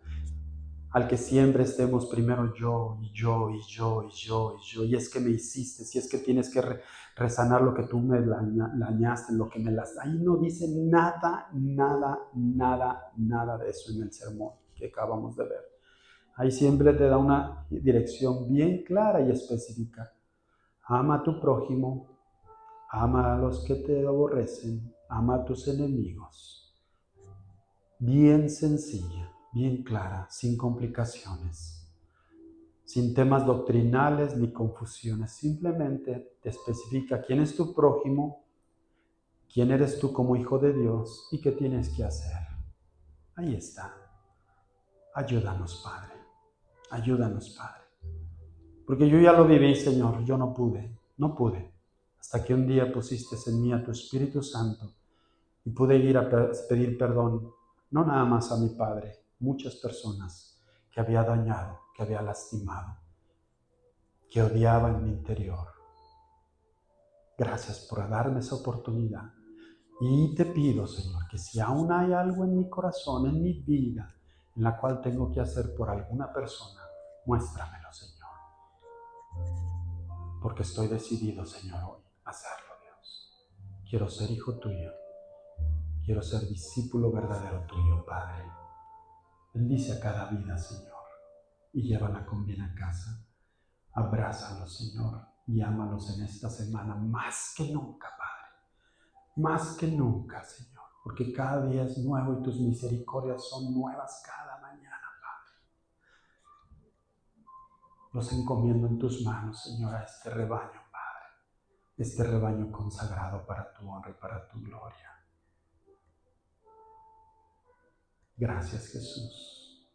al que siempre estemos primero yo, y yo, y yo, y yo, y yo, y es que me hiciste, si es que tienes que resanar lo que tú me dañaste, lo que me las... Ahí no dice nada de eso en el sermón que acabamos de ver. Ahí siempre te da una dirección bien clara y específica. Ama a tu prójimo, ama a los que te aborrecen, ama a tus enemigos. Bien sencilla, bien clara, sin complicaciones, sin temas doctrinales ni confusiones. Simplemente te especifica quién es tu prójimo, quién eres tú como hijo de Dios y qué tienes que hacer. Ahí está. Ayúdanos, Padre. Ayúdanos, Padre. Porque yo ya lo viví, Señor. Yo no pude. Hasta que un día pusiste en mí a tu Espíritu Santo y pude ir a pedir perdón, no nada más a mi Padre, muchas personas que había dañado, que había lastimado, que odiaba en mi interior. Gracias por darme esa oportunidad. Y te pido, Señor, que si aún hay algo en mi corazón, en mi vida, en la cual tengo que hacer por alguna persona, muéstramelo, Señor. Porque estoy decidido, Señor, hoy a hacerlo, Dios. Quiero ser hijo tuyo. Quiero ser discípulo verdadero tuyo, Padre. Bendice a cada vida, Señor, y llévala con bien a casa. Abrázalos, Señor, y ámalos en esta semana más que nunca, Padre. Más que nunca, Señor, porque cada día es nuevo y tus misericordias son nuevas cada mañana, Padre. Los encomiendo en tus manos, Señor, a este rebaño, Padre. Este rebaño consagrado para tu honra y para tu gloria. Gracias, Jesús.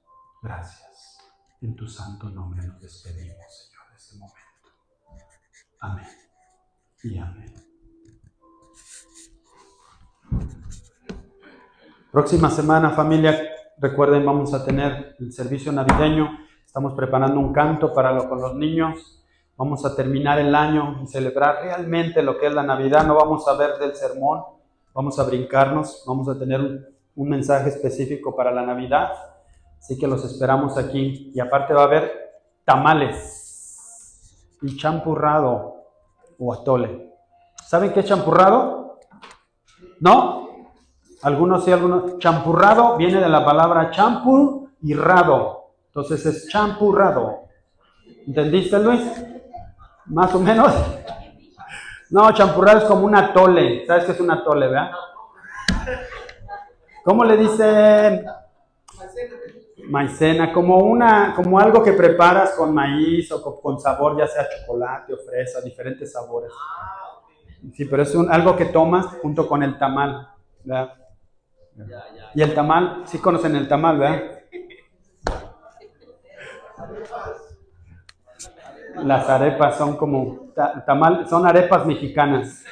Gracias. En tu santo nombre nos despedimos, Señor, de este momento. Amén y amén. Próxima semana, familia, recuerden, vamos a tener el servicio navideño. Estamos preparando un canto con los niños. Vamos a terminar el año y celebrar realmente lo que es la Navidad. No vamos a ver del sermón. vamos a brincarnos, vamos a tener un mensaje específico para la Navidad, así que los esperamos aquí. Y aparte va a haber tamales y champurrado o atole. ¿Saben qué es champurrado? ¿No? Algunos sí, algunos. Champurrado viene de la palabra champur y rado. Entonces es champurrado. ¿Entendiste, Luis? Más o menos. No, champurrado es como un atole. ¿Sabes qué es un atole, verdad? ¿Cómo le dicen? Maicena, como algo que preparas con maíz o con sabor, ya sea chocolate o fresa, diferentes sabores. Sí, pero es algo que tomas junto con el tamal, ¿verdad? Y el tamal, sí conocen el tamal, ¿verdad? Las arepas son como tamal, son arepas mexicanas.